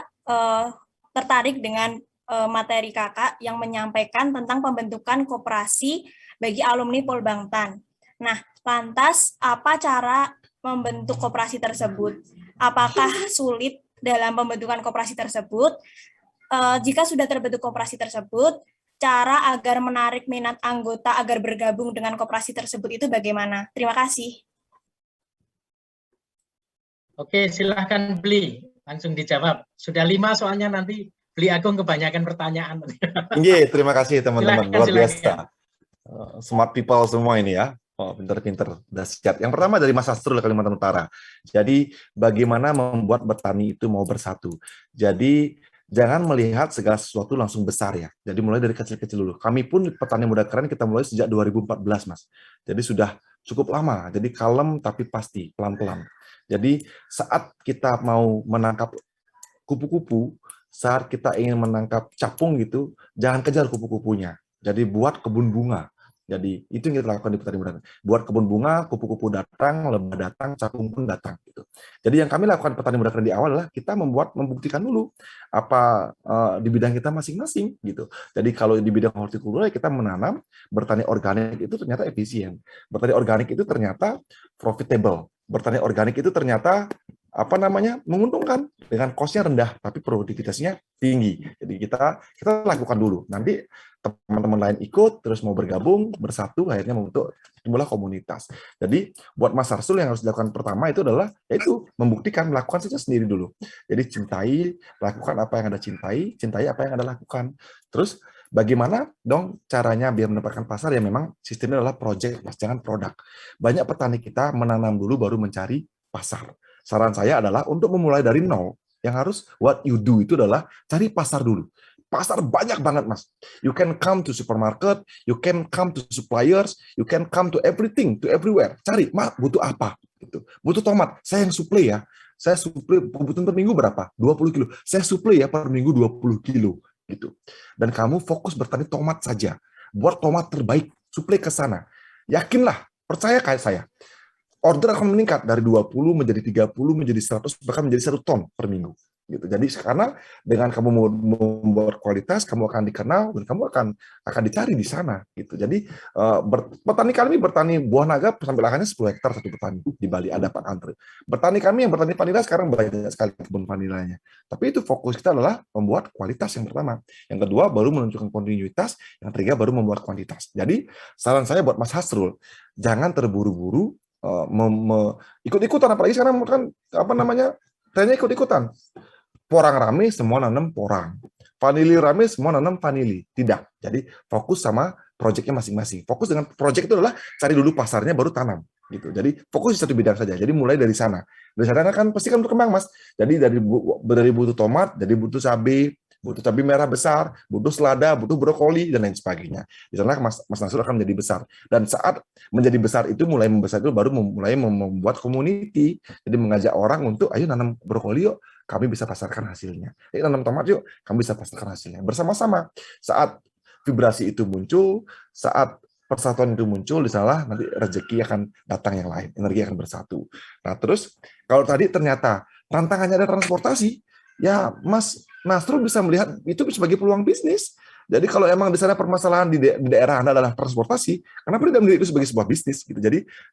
tertarik dengan materi Kakak yang menyampaikan tentang pembentukan koperasi bagi alumni Polbangtan. Nah, lantas apa cara membentuk koperasi tersebut? Apakah sulit dalam pembentukan koperasi tersebut? Jika sudah terbentuk koperasi tersebut, cara agar menarik minat anggota agar bergabung dengan koperasi tersebut itu bagaimana? Terima kasih. Oke, silahkan Bli. Langsung dijawab. Sudah 5 soalnya nanti Beli Agung kebanyakan pertanyaan. Iya, terima kasih teman-teman, Silakan, luar silakan. biasa. Smart people semua ini ya. Oh, pinter-pinter, dahsyat. Yang pertama dari Mas Astrul, Kalimantan Utara. Jadi, bagaimana membuat petani itu mau bersatu. Jadi, jangan melihat segala sesuatu langsung besar ya. Jadi, mulai dari kecil-kecil dulu. Kami pun petani muda keren, kita mulai sejak 2014, Mas. Jadi, sudah cukup lama. Jadi, kalem tapi pasti, pelan-pelan. Jadi, saat kita mau menangkap kupu-kupu, saat kita ingin menangkap capung gitu, jangan kejar kupu-kupunya. Jadi, buat kebun bunga. Jadi itu yang kita lakukan di petani muda. Buat kebun bunga, kupu-kupu datang, lebah datang, capung pun datang. Gitu. Jadi yang kami lakukan petani muda keren di awal adalah kita membuktikan dulu apa di bidang kita masing-masing. Gitu. Jadi kalau di bidang hortikultura kita menanam, bertani organik itu ternyata efisien. Bertani organik itu ternyata profitable. Bertani organik itu ternyata menguntungkan dengan cost-nya rendah tapi produktivitasnya tinggi. Jadi kita lakukan dulu. Nanti teman-teman lain ikut terus mau bergabung, bersatu akhirnya membentuk jumlah komunitas. Jadi buat Mas Arsul yang harus dilakukan pertama itu adalah yaitu membuktikan, melakukan saja sendiri dulu. Jadi cintai, lakukan apa yang Anda cintai, cintai apa yang Anda lakukan. Terus bagaimana dong caranya biar mendapatkan pasar? Ya memang sistemnya adalah project, Mas, jangan produk. Banyak petani kita menanam dulu baru mencari pasar. Saran saya adalah untuk memulai dari nol, yang harus what you do itu adalah cari pasar dulu. Pasar banyak banget, Mas. You can come to supermarket, you can come to suppliers, you can come to everything, to everywhere. Cari, Mak, butuh apa? Gitu. Butuh tomat, saya yang suplai ya. Saya suplai, kebutuhan per minggu berapa? 20 kilo. Saya suplai ya per minggu 20 kilo. Gitu. Dan kamu fokus bertani tomat saja. Buat tomat terbaik, suplai ke sana. Yakinlah, percaya kayak saya. Order akan meningkat dari 20 menjadi 30 menjadi 100 bahkan menjadi 1 ton per minggu gitu. Jadi karena dengan kamu membuat kualitas kamu akan dikenal dan kamu akan dicari di sana gitu. Jadi petani kami bertani buah naga sampai lahannya 10 hektar satu petani di Bali ada Pak Andre. Petani kami yang bertani vanila sekarang banyak sekali kebun vanilanya. Tapi itu fokus kita adalah membuat kualitas yang pertama. Yang kedua baru menunjukkan kontinuitas, yang ketiga baru membuat kuantitas. Jadi saran saya buat Mas Hasrul, jangan terburu-buru ikut-ikutan, apalagi sekarang kan trennya ikut-ikutan. Porang rame semua nanam porang, vanili rame semua nanam vanili. Tidak. Jadi fokus sama proyeknya masing-masing. Fokus dengan proyek itu adalah cari dulu pasarnya baru tanam gitu. Jadi fokus di satu bidang saja. Jadi mulai dari sana. Dari sana kan pasti kan berkembang, Mas. Jadi dari butuh tomat jadi butuh cabai merah besar, butuh selada, butuh brokoli, dan lain sebagainya. Di sana Mas Nasrul akan menjadi besar. Dan saat menjadi besar itu, mulai membesar itu, baru mulai membuat community. Jadi mengajak orang untuk, ayo nanam brokoli yuk, kami bisa pasarkan hasilnya. Ayo nanam tomat yuk, kami bisa pasarkan hasilnya. Bersama-sama. Saat vibrasi itu muncul, saat persatuan itu muncul, di sana nanti rezeki akan datang yang lain, energi akan bersatu. Nah terus, kalau tadi ternyata tantangannya ada transportasi, ya Mas Nasrul bisa melihat itu sebagai peluang bisnis. Jadi kalau emang di sana permasalahan di daerah Anda adalah transportasi, kenapa tidak melihat itu sebagai sebuah bisnis? Gitu.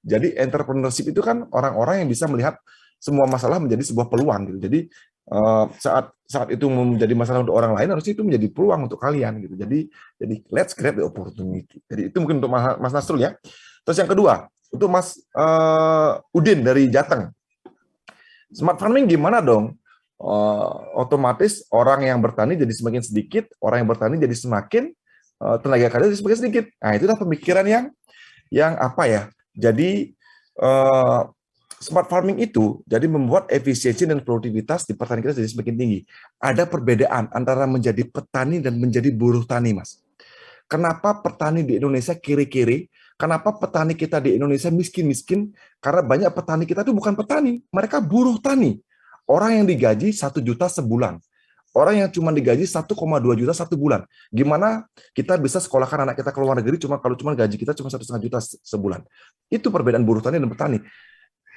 Jadi entrepreneurship itu kan orang-orang yang bisa melihat semua masalah menjadi sebuah peluang. Gitu. Jadi saat itu menjadi masalah untuk orang lain, harusnya itu menjadi peluang untuk kalian. Gitu. Jadi let's grab the opportunity. Jadi itu mungkin untuk Mas Nasrul ya. Terus yang kedua, untuk Mas Udin dari Jateng. Smart farming gimana dong? Otomatis orang yang bertani jadi semakin sedikit, orang yang bertani jadi semakin tenaga kerja jadi semakin sedikit. Nah, itulah pemikiran yang apa ya? Jadi smart farming itu jadi membuat efisiensi dan produktivitas di petani kita jadi semakin tinggi. Ada perbedaan antara menjadi petani dan menjadi buruh tani, Mas. Kenapa petani di Indonesia kiri-kiri? Kenapa petani kita di Indonesia miskin-miskin? Karena banyak petani kita itu bukan petani, mereka buruh tani. Orang yang digaji 1 juta sebulan. Orang yang cuma digaji 1,2 juta satu bulan. Gimana kita bisa sekolahkan anak kita ke luar negeri kalau cuma gaji kita cuma 1,5 juta sebulan. Itu perbedaan buruh tani dan petani.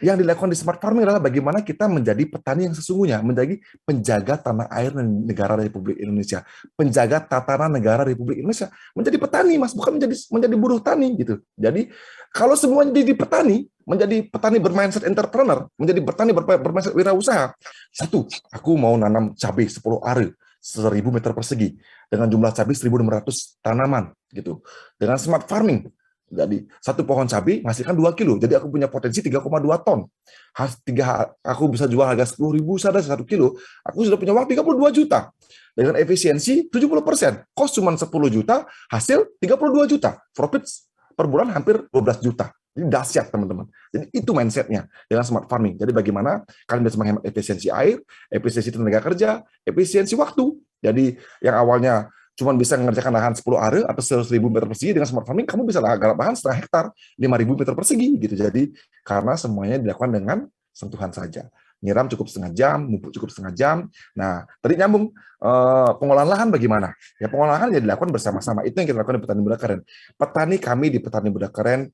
Yang dilakukan di smart farming adalah bagaimana kita menjadi petani yang sesungguhnya, menjadi penjaga tanah air dan negara Republik Indonesia, penjaga tatanan negara Republik Indonesia, menjadi petani, Mas, bukan menjadi buruh tani gitu. Jadi kalau semuanya jadi petani, menjadi petani bermindset entrepreneur, menjadi petani bermindset wirausaha. Satu, aku mau nanam cabai 10 are, 1.000 meter persegi dengan jumlah cabai 1.600 tanaman gitu. Dengan smart farming, jadi satu pohon cabai menghasilkan 2 kilo. Jadi aku punya potensi 3,2 ton. Aku bisa jual harga 10.000 saja 1 kilo. Aku sudah punya uang 32 juta. dengan efisiensi 70%. Cost cuma 10 juta, hasil 32 juta. Profit per bulan hampir 12 juta. Jadi dahsyat teman-teman. Jadi itu mindsetnya dengan smart farming. Jadi bagaimana kalian bisa menghemat efisiensi air, efisiensi tenaga kerja, efisiensi waktu. Jadi yang awalnya cuma bisa mengerjakan lahan 10 are atau 1.000 meter persegi, dengan smart farming kamu bisa garap lahan setengah hektar, 5.000 meter persegi gitu. Jadi karena semuanya dilakukan dengan sentuhan saja. Nyiram cukup setengah jam, mupuk cukup setengah jam. Nah, tadi nyambung pengolahan lahan bagaimana? Ya pengolahan ya dilakukan bersama-sama. Itu yang kita lakukan di Petani Muda Keren. Petani kami di Petani Muda Keren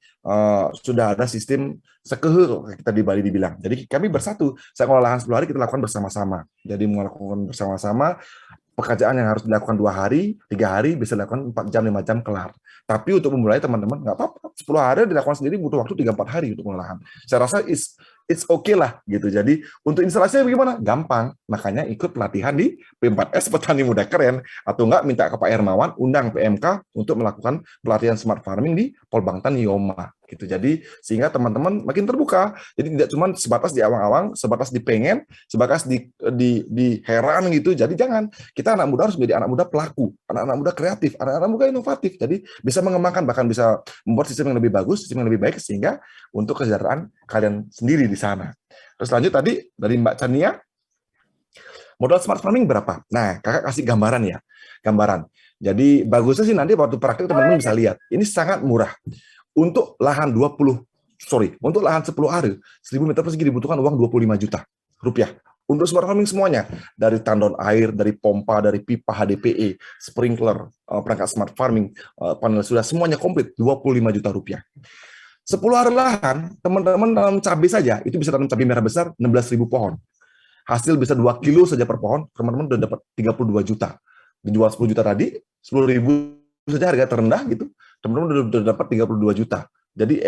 sudah ada sistem sekehul kita di Bali dibilang. Jadi kami bersatu. Saya ngolah lahan 10 hari kita lakukan bersama-sama. Jadi melakukan bersama-sama. Pekerjaan yang harus dilakukan 2 hari, 3 hari bisa dilakukan 4 jam, 5 jam kelar. Tapi untuk memulai teman-teman nggak apa-apa. 10 hari dilakukan sendiri butuh waktu 3-4 hari untuk pengolahan. Saya rasa it's okay lah gitu. Jadi untuk instalasinya bagaimana? Gampang. Makanya ikut pelatihan di P4S Petani Muda Keren, atau enggak minta ke Pak Hermawan undang PMK untuk melakukan pelatihan smart farming di Polbangtan Yoma gitu. Jadi sehingga teman-teman makin terbuka. Jadi tidak cuma sebatas di awang-awang, sebatas di pengen, sebatas di heran gitu. Jadi jangan. Kita anak muda harus menjadi anak muda pelaku, anak-anak muda kreatif, anak-anak muda inovatif. Jadi bisa mengembangkan, bahkan bisa membuat sistem yang lebih bagus, sistem yang lebih baik, sehingga untuk kesejahteraan kalian sendiri di sana. Terus lanjut tadi dari Mbak Chania, modal smart farming berapa? Nah, kakak kasih gambaran ya, gambaran. Jadi bagusnya sih nanti waktu praktik teman-teman bisa lihat. Ini sangat murah. Untuk lahan untuk lahan 10 are, 1.000 meter persegi dibutuhkan uang 25 juta rupiah. Untuk smart farming semuanya, dari tandon air, dari pompa, dari pipa HDPE, sprinkler, perangkat smart farming, panel surya, semuanya komplit 25 juta rupiah. 10 are lahan, teman-teman tanam cabai saja, itu bisa tanam cabai merah besar 16.000 pohon. Hasil bisa 2 kilo saja per pohon, teman-teman udah dapat 32 juta. Dijual 10 juta tadi, 10.000 saja harga terendah gitu, teman-teman udah dapat 32 juta. Jadi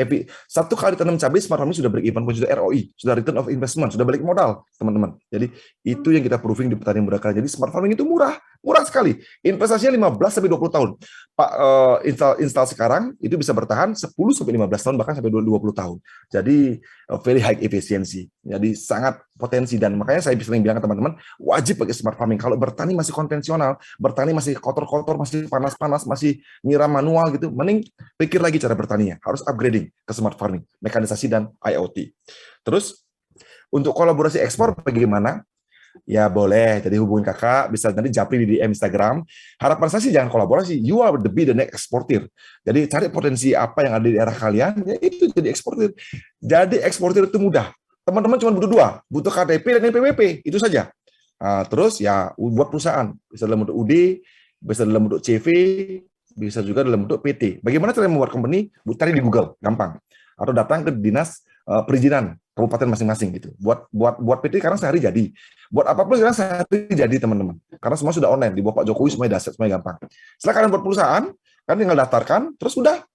satu kali tanam cabai smart farming sudah break even, sudah ROI, sudah return of investment, sudah balik modal, teman-teman. Jadi itu yang kita proving di Petani Muda Keren. Jadi smart farming itu murah sekali. Investasinya 15 sampai 20 tahun. Pak install sekarang itu bisa bertahan 10 sampai 15 tahun, bahkan sampai 20 tahun. Jadi very high efficiency. Jadi sangat potensi, dan makanya saya sering bilang ke teman-teman, wajib pakai smart farming. Kalau bertani masih konvensional, bertani masih kotor-kotor, masih panas-panas, masih nyiram manual gitu, mending pikir lagi cara bertaninya. Harus upgrading ke smart farming, mekanisasi dan IoT. Terus untuk kolaborasi ekspor bagaimana? Ya boleh, jadi hubungin kakak, bisa nanti japri di DM Instagram. Harapan saya sih jangan kolaborasi, you are the be the next eksportir. Jadi cari potensi apa yang ada di daerah kalian, ya itu jadi eksportir. Jadi eksportir itu mudah. Teman-teman cuma butuh 2, butuh KTP dan NPWP, itu saja. Nah, terus ya buat perusahaan, bisa dalam bentuk UD, bisa dalam bentuk CV, bisa juga dalam bentuk PT. Bagaimana cara membuat company? Cari di Google, gampang. Atau datang ke dinas perizinan kabupaten masing-masing gitu. Buat PT sekarang sehari jadi. Buat apapun sekarang sehari jadi, teman-teman. Karena semua sudah online, di bawah Pak Jokowi semuanya dahsyat, semuanya gampang. Setelah kalian buat perusahaan, kalian tinggal daftarkan, terus udah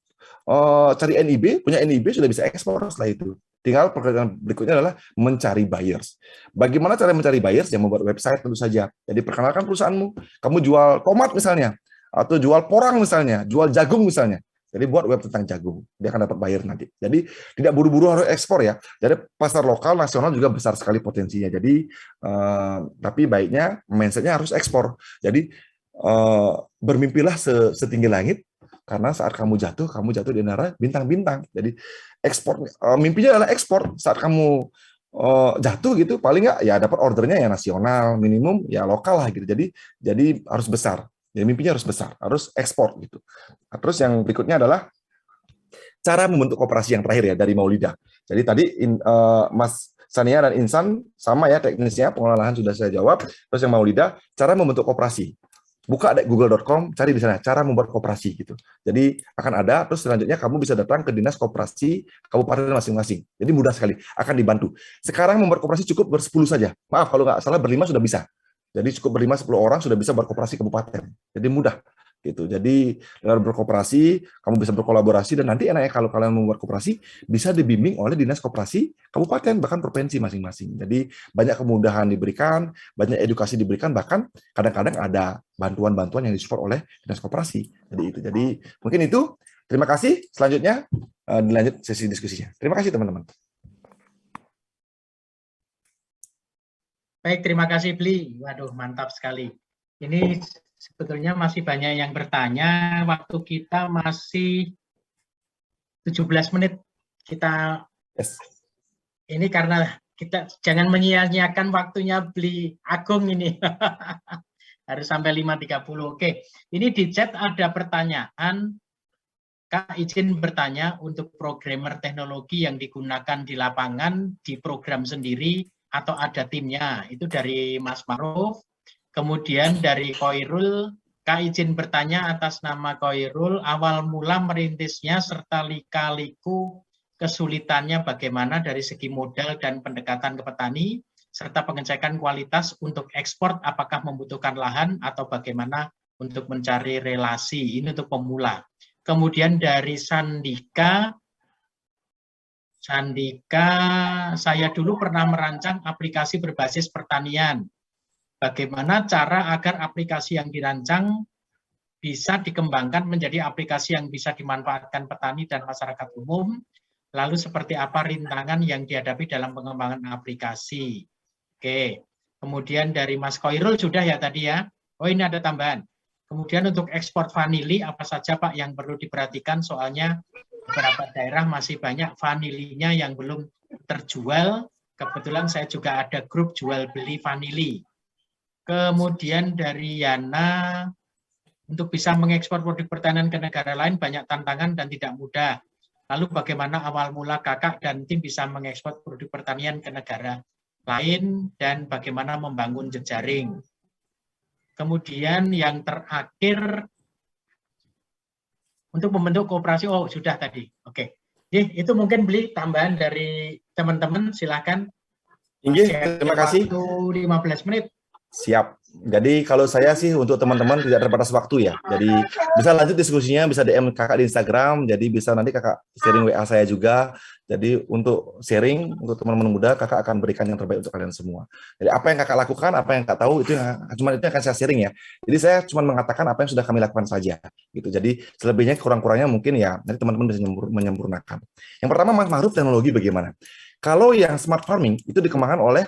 cari NIB, punya NIB sudah bisa ekspor setelah itu. Tinggal pekerjaan berikutnya adalah mencari buyers. Bagaimana cara mencari buyers? Yang membuat website tentu saja. Jadi perkenalkan perusahaanmu. Kamu jual tomat misalnya, atau jual porang misalnya, jual jagung misalnya. Jadi buat web tentang jagung, dia akan dapat buyer nanti. Jadi tidak buru-buru harus ekspor ya. Jadi pasar lokal, nasional juga besar sekali potensinya. Jadi tapi baiknya mindsetnya harus ekspor. Jadi bermimpilah setinggi langit, karena saat kamu jatuh di negara bintang-bintang. Jadi ekspor, mimpinya adalah ekspor. Saat kamu jatuh gitu, paling nggak ya dapat ordernya ya nasional, minimum ya lokal lah gitu. Jadi harus besar. Jadi mimpinya harus besar, harus ekspor gitu. Nah, terus yang berikutnya adalah cara membentuk koperasi yang terakhir ya dari Maulida. Jadi tadi Mas Chania dan Insan sama ya teknisnya, pengelolaan lahan sudah saya jawab. Terus yang Maulida, cara membentuk koperasi. Buka google.com, cari di sana cara membuat koperasi gitu. Jadi akan ada, terus selanjutnya kamu bisa datang ke dinas koperasi kabupaten masing-masing. Jadi mudah sekali, akan dibantu. Sekarang membuat koperasi cukup ber-10 saja. Maaf kalau nggak salah ber-5 sudah bisa. Jadi cukup ber-5-10 orang sudah bisa berkoperasi kabupaten. Jadi mudah gitu. Jadi dengan berkoperasi, kamu bisa berkolaborasi, dan nanti enaknya kalau kalian membuat koperasi bisa dibimbing oleh dinas koperasi kabupaten, bahkan provinsi masing-masing. Jadi banyak kemudahan diberikan, banyak edukasi diberikan, bahkan kadang-kadang ada bantuan-bantuan yang disupport oleh dinas koperasi. Jadi itu. Jadi mungkin itu. Terima kasih. Selanjutnya dilanjut sesi diskusinya. Terima kasih teman-teman. Baik, terima kasih Bli. Waduh, mantap sekali. Ini sebetulnya masih banyak yang bertanya. Waktu kita masih 17 menit. Kita ini karena kita jangan menyia-nyiakan waktunya beli Agung ini. Harus sampai 5.30. Oke, ini di chat ada pertanyaan. Kak izin bertanya, untuk programmer teknologi yang digunakan di lapangan, di program sendiri atau ada timnya? Itu dari Mas Maruf. Kemudian dari Koirul, Kak izin bertanya atas nama Koirul, awal mula merintisnya serta lika-liku kesulitannya bagaimana dari segi modal dan pendekatan ke petani, serta pengecekan kualitas untuk ekspor, apakah membutuhkan lahan atau bagaimana untuk mencari relasi. Ini untuk pemula. Kemudian dari Sandika, saya dulu pernah merancang aplikasi berbasis pertanian. Bagaimana cara agar aplikasi yang dirancang bisa dikembangkan menjadi aplikasi yang bisa dimanfaatkan petani dan masyarakat umum? Lalu seperti apa rintangan yang dihadapi dalam pengembangan aplikasi? Oke, kemudian dari Mas Koirul sudah ya tadi ya. Oh ini ada tambahan. Kemudian untuk ekspor vanili apa saja Pak yang perlu diperhatikan, soalnya beberapa daerah masih banyak vanilinya yang belum terjual. Kebetulan saya juga ada grup jual beli vanili. Kemudian dari Yana, untuk bisa mengekspor produk pertanian ke negara lain banyak tantangan dan tidak mudah. Lalu bagaimana awal mula kakak dan tim bisa mengekspor produk pertanian ke negara lain dan bagaimana membangun jejaring. Kemudian yang terakhir, untuk membentuk kooperasi, oh sudah tadi, oke. Itu mungkin beli tambahan dari teman-teman, silakan. Terima kasih. 15 menit. Siap. Jadi kalau saya sih untuk teman-teman tidak terbatas waktu ya. Jadi bisa lanjut diskusinya, bisa DM kakak di Instagram. Jadi bisa nanti kakak sharing WA saya juga. Jadi untuk sharing untuk teman-teman muda, kakak akan berikan yang terbaik untuk kalian semua. Jadi apa yang kakak lakukan, apa yang kakak tahu itu cuma itu yang akan saya sharing ya. Jadi saya cuma mengatakan apa yang sudah kami lakukan saja. Gitu. Jadi selebihnya kurang-kurangnya mungkin ya nanti teman-teman bisa menyempurnakan. Yang pertama Mas Maruf, teknologi bagaimana? Kalau yang smart farming itu dikembangkan oleh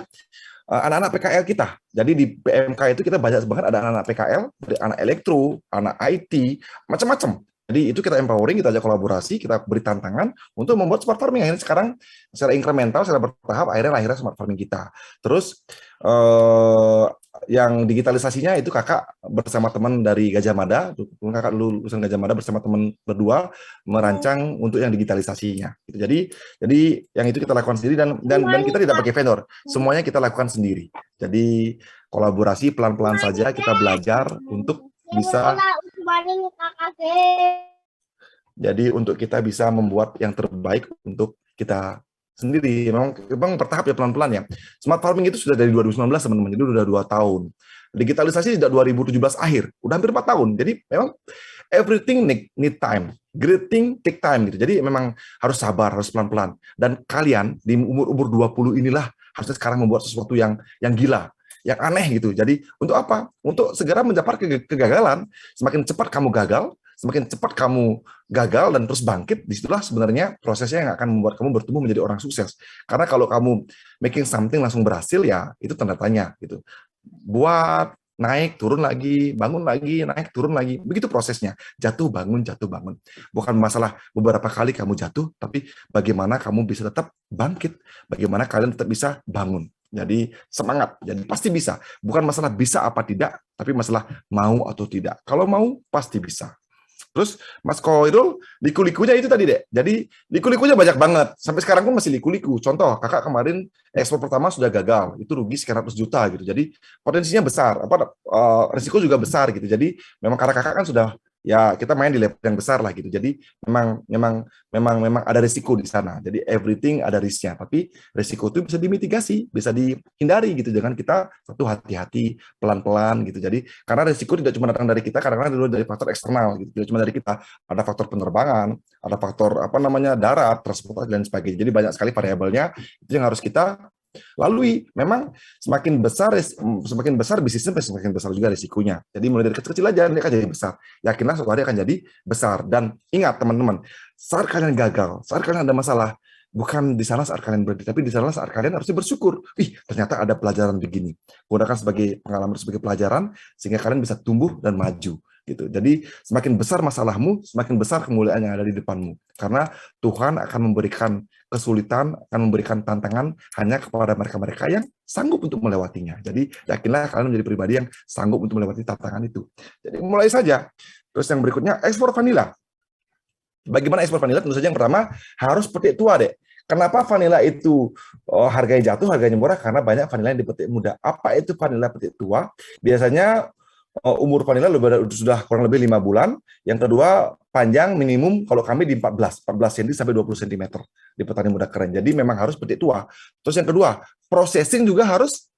anak-anak PKL kita. Jadi di PMK itu kita banyak banget ada anak-anak PKL, anak elektro, anak IT, macam-macam. Jadi itu kita empowering, kita ajak kolaborasi, kita beri tantangan untuk membuat smart farming. Akhirnya sekarang secara incremental, secara bertahap, lahirnya smart farming kita. Terus yang digitalisasinya itu kakak bersama teman dari Gajah Mada, kakak lulusan Gajah Mada bersama teman berdua merancang untuk yang digitalisasinya. Jadi yang itu kita lakukan sendiri dan kita tidak pakai vendor, semuanya kita lakukan sendiri. Jadi kolaborasi pelan-pelan saja kita belajar untuk bisa. Jadi untuk kita bisa membuat yang terbaik untuk kita sendiri. Memang bertahap ya, pelan-pelan ya. Smart farming itu sudah dari 2019 teman-teman, jadi udah 2 tahun. Digitalisasi sejak 2017 akhir, udah hampir 4 tahun. Jadi memang everything need time, great thing take time gitu. Jadi memang harus sabar, harus pelan-pelan. Dan kalian di umur 20 inilah harusnya sekarang membuat sesuatu yang gila, yang aneh gitu. Jadi untuk apa? Untuk segera mencapai kegagalan. Semakin cepat kamu gagal, semakin cepat kamu gagal dan terus bangkit, disitulah sebenarnya prosesnya yang akan membuat kamu bertumbuh menjadi orang sukses. Karena kalau kamu making something langsung berhasil ya itu tanda tanya gitu. Buat naik, turun lagi, bangun lagi, naik, turun lagi. Begitu prosesnya. Jatuh, bangun, jatuh, bangun. Bukan masalah beberapa kali kamu jatuh, tapi bagaimana kamu bisa tetap bangkit. Bagaimana kalian tetap bisa bangun. Jadi semangat, jadi pasti bisa. Bukan masalah bisa apa tidak, tapi masalah mau atau tidak. Kalau mau, pasti bisa. Terus Mas Koirul, liku-likunya itu tadi deh. Jadi liku-likunya banyak banget. Sampai sekarang pun masih liku-liku. Contoh, kakak kemarin ekspor pertama sudah gagal. Itu rugi sekian ratus juta gitu. Jadi potensinya besar. Risiko juga besar gitu. Jadi memang karena kakak kan sudah ya kita main di level yang besar lah gitu. Jadi memang ada risiko di sana. Jadi everything ada risknya. Tapi risiko itu bisa dimitigasi, bisa dihindari gitu. Jangan kita satu hati-hati, pelan-pelan gitu. Jadi karena risiko tidak cuma datang dari kita, kadang-kadang dari faktor eksternal gitu. Tidak cuma dari kita. Ada faktor penerbangan, ada faktor darat, transportasi dan sebagainya. Jadi banyak sekali variabelnya itu yang harus kita lalui. Memang semakin besar bisnisnya, semakin besar juga risikonya. Jadi mulai dari kecil-kecil aja, nanti akan jadi besar. Yakinlah suatu hari akan jadi besar. Dan ingat teman-teman, saat kalian gagal, saat kalian ada masalah, bukan di sana saat kalian berhenti, tapi di sana saat kalian harusnya bersyukur. Ternyata ada pelajaran begini. Gunakan sebagai pengalaman, sebagai pelajaran, sehingga kalian bisa tumbuh dan maju. Gitu. Jadi semakin besar masalahmu, semakin besar kemuliaan yang ada di depanmu. Karena Tuhan akan memberikan kesulitan, akan memberikan tantangan hanya kepada mereka-mereka yang sanggup untuk melewatinya. Jadi yakinlah kalian menjadi pribadi yang sanggup untuk melewati tantangan itu. Jadi mulai saja. Terus yang berikutnya, ekspor vanila. Bagaimana ekspor vanila? Tentu saja yang pertama harus petik tua, Dek. Kenapa vanila itu harganya jatuh, harganya murah? Karena banyak vanila yang dipetik muda. Apa itu vanila petik tua? Biasanya umur vanila sudah kurang lebih 5 bulan. Yang kedua, panjang minimum kalau kami di 14 cm sampai 20 cm di petani muda keren. Jadi memang harus petik tua. Terus yang kedua, processing juga harus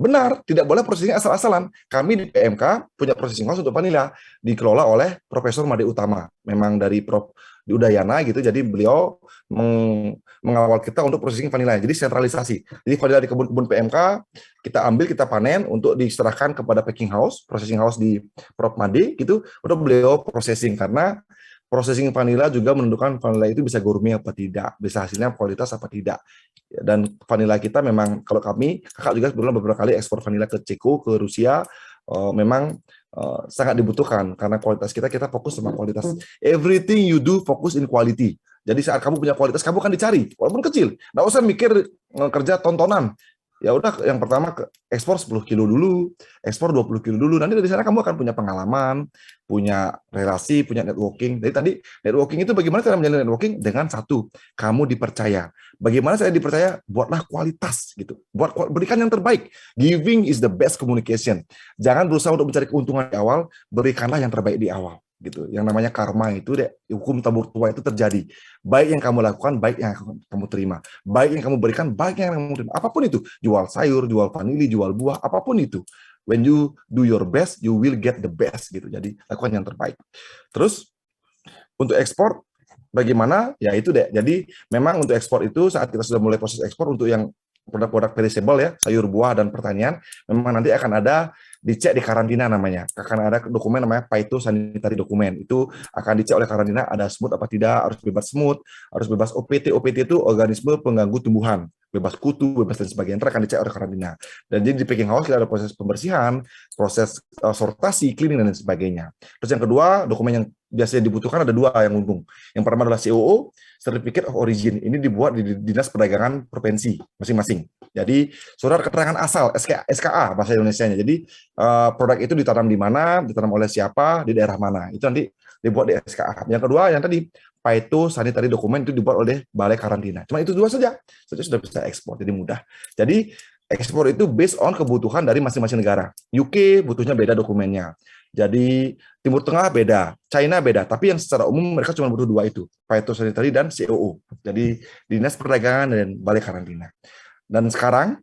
benar, tidak boleh processing asal-asalan. Kami di PMK punya processing house untuk vanila, dikelola oleh Profesor Made Utama, memang dari Prof di Udayana gitu. Jadi beliau mengawal kita untuk processing vanila. Jadi sentralisasi. Jadi vanila di kebun-kebun PMK kita ambil, kita panen untuk diserahkan kepada packing house, processing house di Prof Made gitu, untuk beliau processing. Karena processing vanila juga menentukan vanila itu bisa gourmet apa tidak, bisa hasilnya kualitas apa tidak. Dan vanila kita memang, kalau kami, kakak juga sebelumnya beberapa kali ekspor vanila ke Ceko, ke Rusia, memang sangat dibutuhkan, karena kualitas kita fokus sama kualitas. Everything you do, focus in quality. Jadi saat kamu punya kualitas, kamu akan dicari, walaupun kecil. Nggak usah mikir kerja tontonan. Ya udah, yang pertama ekspor 10 kilo dulu, ekspor 20 kilo dulu. Nanti dari sana kamu akan punya pengalaman, punya relasi, punya networking. Jadi tadi networking itu bagaimana cara menjalin networking? Dengan satu, kamu dipercaya. Bagaimana saya dipercaya? Buatlah kualitas gitu. Berikan yang terbaik. Giving is the best communication. Jangan berusaha untuk mencari keuntungan di awal, berikanlah yang terbaik di awal. Gitu. Yang namanya karma itu, hukum tabur tua itu terjadi. Baik yang kamu lakukan, baik yang kamu terima. Baik yang kamu berikan, baik yang kamu terima. Apapun itu, jual sayur, jual vanili, jual buah, apapun itu. When you do your best, you will get the best gitu. Jadi lakukan yang terbaik. Terus untuk ekspor bagaimana? Ya itu deh. Jadi memang untuk ekspor itu saat kita sudah mulai proses ekspor untuk yang produk-produk perishable ya, sayur, buah, dan pertanian, memang nanti akan ada dicek di karantina namanya. Akan ada dokumen namanya phytosanitary dokumen. Itu akan dicek oleh karantina, ada smut apa tidak, harus bebas smut, harus bebas OPT. OPT itu organisme pengganggu tumbuhan, bebas kutu, bebas dan sebagainya. Nanti akan dicek oleh karantina. Dan jadi di packing house kita ada proses pembersihan, proses sortasi, cleaning, dan sebagainya. Terus yang kedua, dokumen yang biasanya dibutuhkan ada dua yang untung. Yang pertama adalah COO, Certificate of Origin. Ini dibuat di Dinas Perdagangan Provinsi masing-masing. Jadi surat keterangan asal, SKA bahasa Indonesianya. Jadi produk itu ditanam di mana, ditanam oleh siapa, di daerah mana. Itu nanti dibuat di SKA. Yang kedua, yang tadi phytosanitary dokumen itu dibuat oleh Balai Karantina. Cuma itu dua saja sudah bisa ekspor. Jadi mudah. Jadi ekspor itu based on kebutuhan dari masing-masing negara. UK butuhnya beda dokumennya. Jadi Timur Tengah beda, China beda, tapi yang secara umum mereka cuma butuh dua itu, phytosanitary dan COO. Jadi Dinas Perdagangan dan Balai Karantina. Dan sekarang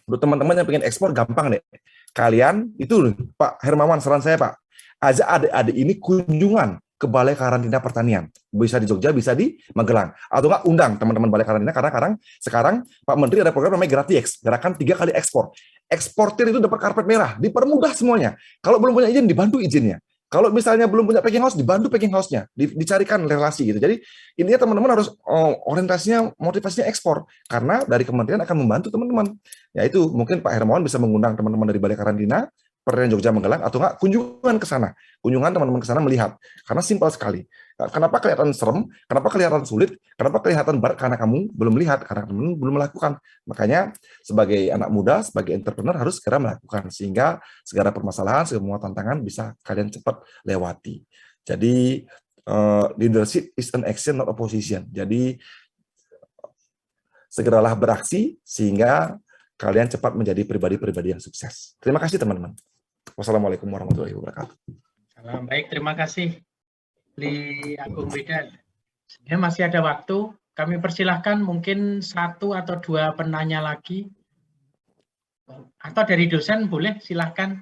untuk teman-teman yang pengen ekspor gampang deh. Kalian itu Pak Hermawan, saran saya Pak, ajak adik-adik ini kunjungan ke Balai Karantina Pertanian. Bisa di Jogja, bisa di Magelang. Atau enggak undang teman-teman Balai Karantina, karena sekarang Pak Menteri ada program namanya Gratiex, gerakan 3 kali ekspor. Eksportir itu dapat karpet merah, dipermudah semuanya. Kalau belum punya izin, dibantu izinnya. Kalau misalnya belum punya packing house, dibantu packing house-nya, dicarikan relasi gitu. Jadi intinya teman-teman harus orientasinya, motivasinya ekspor, karena dari kementerian akan membantu teman-teman. Ya itu mungkin Pak Hermawan bisa mengundang teman-teman dari Balai Karantina, Pertanian Jogja Magelang, atau enggak kunjungan ke sana. Kunjungan teman-teman ke sana melihat. Karena simpel sekali. Kenapa kelihatan serem? Kenapa kelihatan sulit? Kenapa kelihatan berat? Karena kamu belum melihat, karena kamu belum melakukan. Makanya sebagai anak muda, sebagai entrepreneur harus segera melakukan, sehingga segala permasalahan, semua tantangan bisa kalian cepat lewati. Jadi leadership is an action, not a position. Jadi segeralah beraksi sehingga kalian cepat menjadi pribadi-pribadi yang sukses. Terima kasih teman-teman. Wassalamualaikum warahmatullahi wabarakatuh. Salam baik, terima kasih Li Agung Weda. Sebenarnya masih ada waktu, kami persilahkan mungkin 1 atau 2 penanya lagi. Atau dari dosen boleh, silahkan.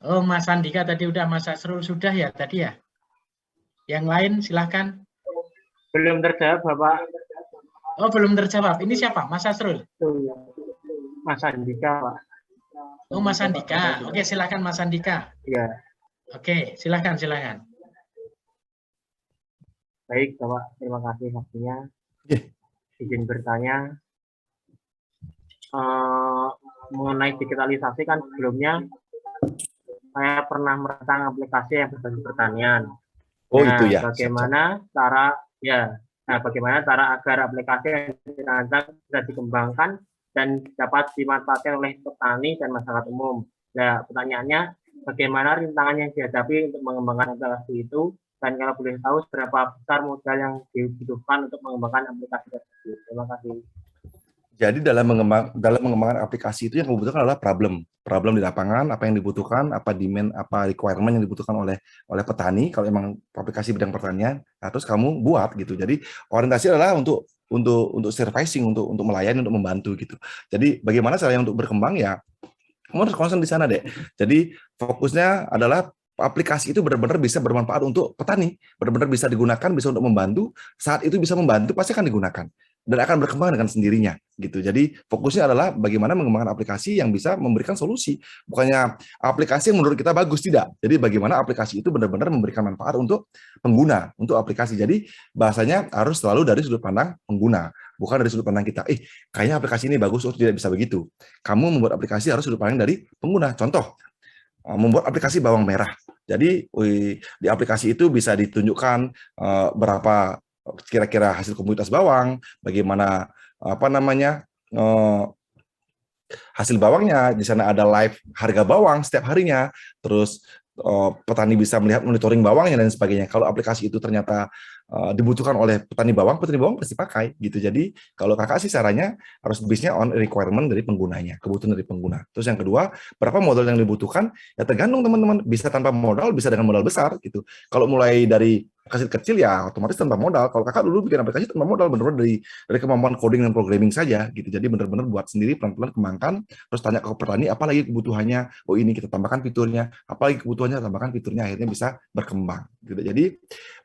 Oh, Mas Andika tadi udah, Mas Asrul sudah ya tadi ya? Yang lain silahkan. Belum terjawab, Bapak. Oh, belum terjawab. Ini siapa? Mas Asrul? Mas Andika, Pak. Oh, Mas Andika. Oke, silakan Mas Andika. Ya. Oke, silakan. Baik, Bapak. Terima kasih waktunya. Oke. Izin bertanya. Mengenai digitalisasi kan sebelumnya saya pernah merancang aplikasi yang berbasis pertanian. Oh Nah, itu ya. bagaimana cara agar aplikasi yang dirancang bisa dikembangkan dan dapat dimanfaatkan oleh petani dan masyarakat umum. Nah, pertanyaannya, bagaimana rintangan yang dihadapi untuk mengembangkan aplikasi itu, dan kalau boleh tahu seberapa besar modal yang dibutuhkan untuk mengembangkan aplikasi tersebut. Terima kasih. Jadi dalam mengembangkan aplikasi itu yang dibutuhkan adalah problem di lapangan, apa yang dibutuhkan, apa demand, apa requirement yang dibutuhkan oleh petani. Kalau emang aplikasi bidang pertanian, nah, terus kamu buat gitu. Jadi orientasi adalah untuk servicing, untuk melayani, untuk membantu gitu. Jadi bagaimana caranya untuk berkembang ya? Kamu harus concern di sana deh. Jadi fokusnya adalah aplikasi itu benar-benar bisa bermanfaat untuk petani, benar-benar bisa digunakan, bisa untuk membantu. Saat itu bisa membantu, pasti akan digunakan dan akan berkembang dengan sendirinya gitu. Jadi fokusnya adalah bagaimana mengembangkan aplikasi yang bisa memberikan solusi, bukannya aplikasi yang menurut kita bagus, tidak. Jadi bagaimana aplikasi itu benar-benar memberikan manfaat untuk pengguna, untuk aplikasi. Jadi bahasanya harus selalu dari sudut pandang pengguna, bukan dari sudut pandang kita. Kayaknya aplikasi ini bagus, oh tidak bisa begitu. Kamu membuat aplikasi harus sudut pandang dari pengguna. Contoh, membuat aplikasi bawang merah. Jadi di aplikasi itu bisa ditunjukkan berapa kira-kira hasil komoditas bawang, bagaimana hasil bawangnya, di sana ada live harga bawang setiap harinya, terus petani bisa melihat monitoring bawangnya dan sebagainya. Kalau aplikasi itu ternyata dibutuhkan oleh petani bawang pasti pakai gitu. Jadi kalau kakak sih caranya harus bisnya on requirement dari penggunanya, kebutuhan dari pengguna. Terus yang kedua, berapa modal yang dibutuhkan? Ya tergantung teman-teman, bisa tanpa modal, bisa dengan modal besar gitu. Kalau mulai dari kecil ya otomatis tanpa modal. Kalau kakak dulu bikin aplikasi tanpa modal, benar-benar dari kemampuan coding dan programming saja gitu. Jadi benar-benar buat sendiri, pelan-pelan kembangkan, terus tanya ke petani apa lagi kebutuhannya. Oh ini kita tambahkan fiturnya, apa lagi kebutuhannya, tambahkan fiturnya, akhirnya bisa berkembang gitu. Jadi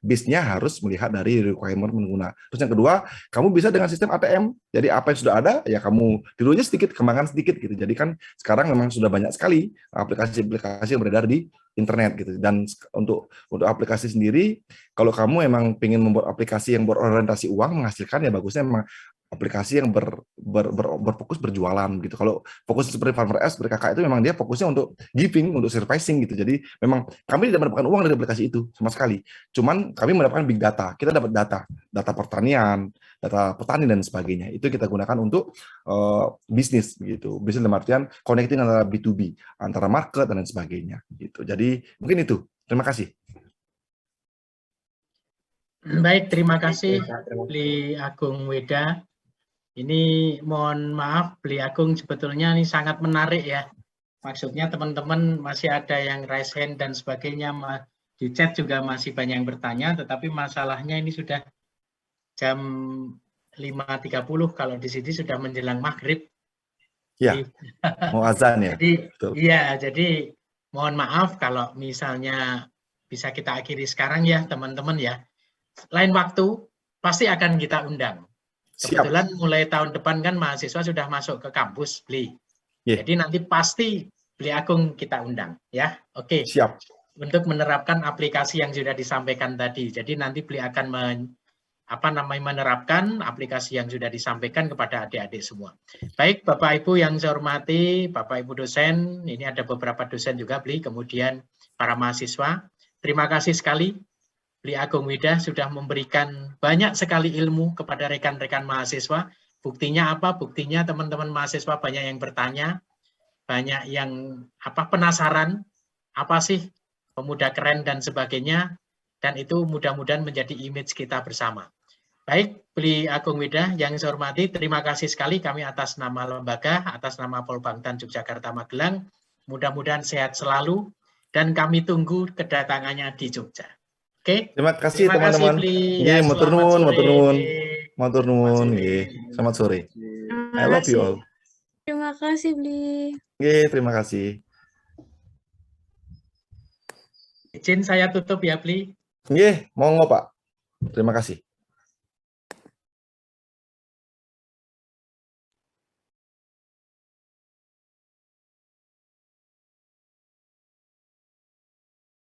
bisnya harus melihat dari requirement pengguna. Terus yang kedua, kamu bisa dengan sistem ATM. Jadi apa yang sudah ada ya kamu tirunya sedikit, kembangkan sedikit gitu. Jadi kan sekarang memang sudah banyak sekali aplikasi-aplikasi yang beredar di internet gitu. Dan untuk aplikasi sendiri, kalau kamu emang ingin membuat aplikasi yang berorientasi uang menghasilkan, ya bagusnya memang aplikasi yang berfokus berjualan gitu. Kalau fokus seperti Farmer S, seperti kakak itu memang dia fokusnya untuk giving, untuk servicing gitu. Jadi memang kami tidak mendapatkan uang dari aplikasi itu sama sekali. Cuman kami mendapatkan big data. Kita dapat data pertanian, data petani dan sebagainya. Itu kita gunakan untuk bisnis gitu. Bisnis dalam artian connecting antara B2B, antara market dan lain sebagainya gitu. Jadi mungkin itu. Terima kasih. Baik, terima kasih Bli Agung Weda. Ini mohon maaf Bli Agung, sebetulnya ini sangat menarik ya. Maksudnya teman-teman masih ada yang raise hand dan sebagainya, di chat juga masih banyak yang bertanya, tetapi masalahnya ini sudah jam 5.30, kalau di sini sudah menjelang maghrib. Ya, mau azan ya. Jadi, betul. Iya, jadi mohon maaf kalau misalnya bisa kita akhiri sekarang ya teman-teman ya. Lain waktu pasti akan kita undang. Kebetulan mulai tahun depan kan mahasiswa sudah masuk ke kampus Bli. Jadi nanti pasti Bli Agung kita undang ya. Oke. Siap. Untuk menerapkan aplikasi yang sudah disampaikan tadi. Jadi nanti Bli akan menerapkan aplikasi yang sudah disampaikan kepada adik-adik semua. Baik, Bapak Ibu yang saya hormati, Bapak Ibu dosen, ini ada beberapa dosen juga Bli, kemudian para mahasiswa. Terima kasih sekali Bli Agung Weda sudah memberikan banyak sekali ilmu kepada rekan-rekan mahasiswa. Buktinya apa? Buktinya teman-teman mahasiswa banyak yang bertanya, banyak yang penasaran, apa sih pemuda keren dan sebagainya, dan itu mudah-mudahan menjadi image kita bersama. Baik, Bli Agung Weda yang saya hormati, terima kasih sekali kami atas nama lembaga, atas nama Polbangtan Yogyakarta Magelang. Mudah-mudahan sehat selalu, dan kami tunggu kedatangannya di Jogja. Oke. Terima kasih teman-teman. Matur nuwun. Selamat sore. I love you all. Terima kasih, Bli. Terima kasih. Izin saya tutup ya, Bli. Monggo Pak. Terima kasih.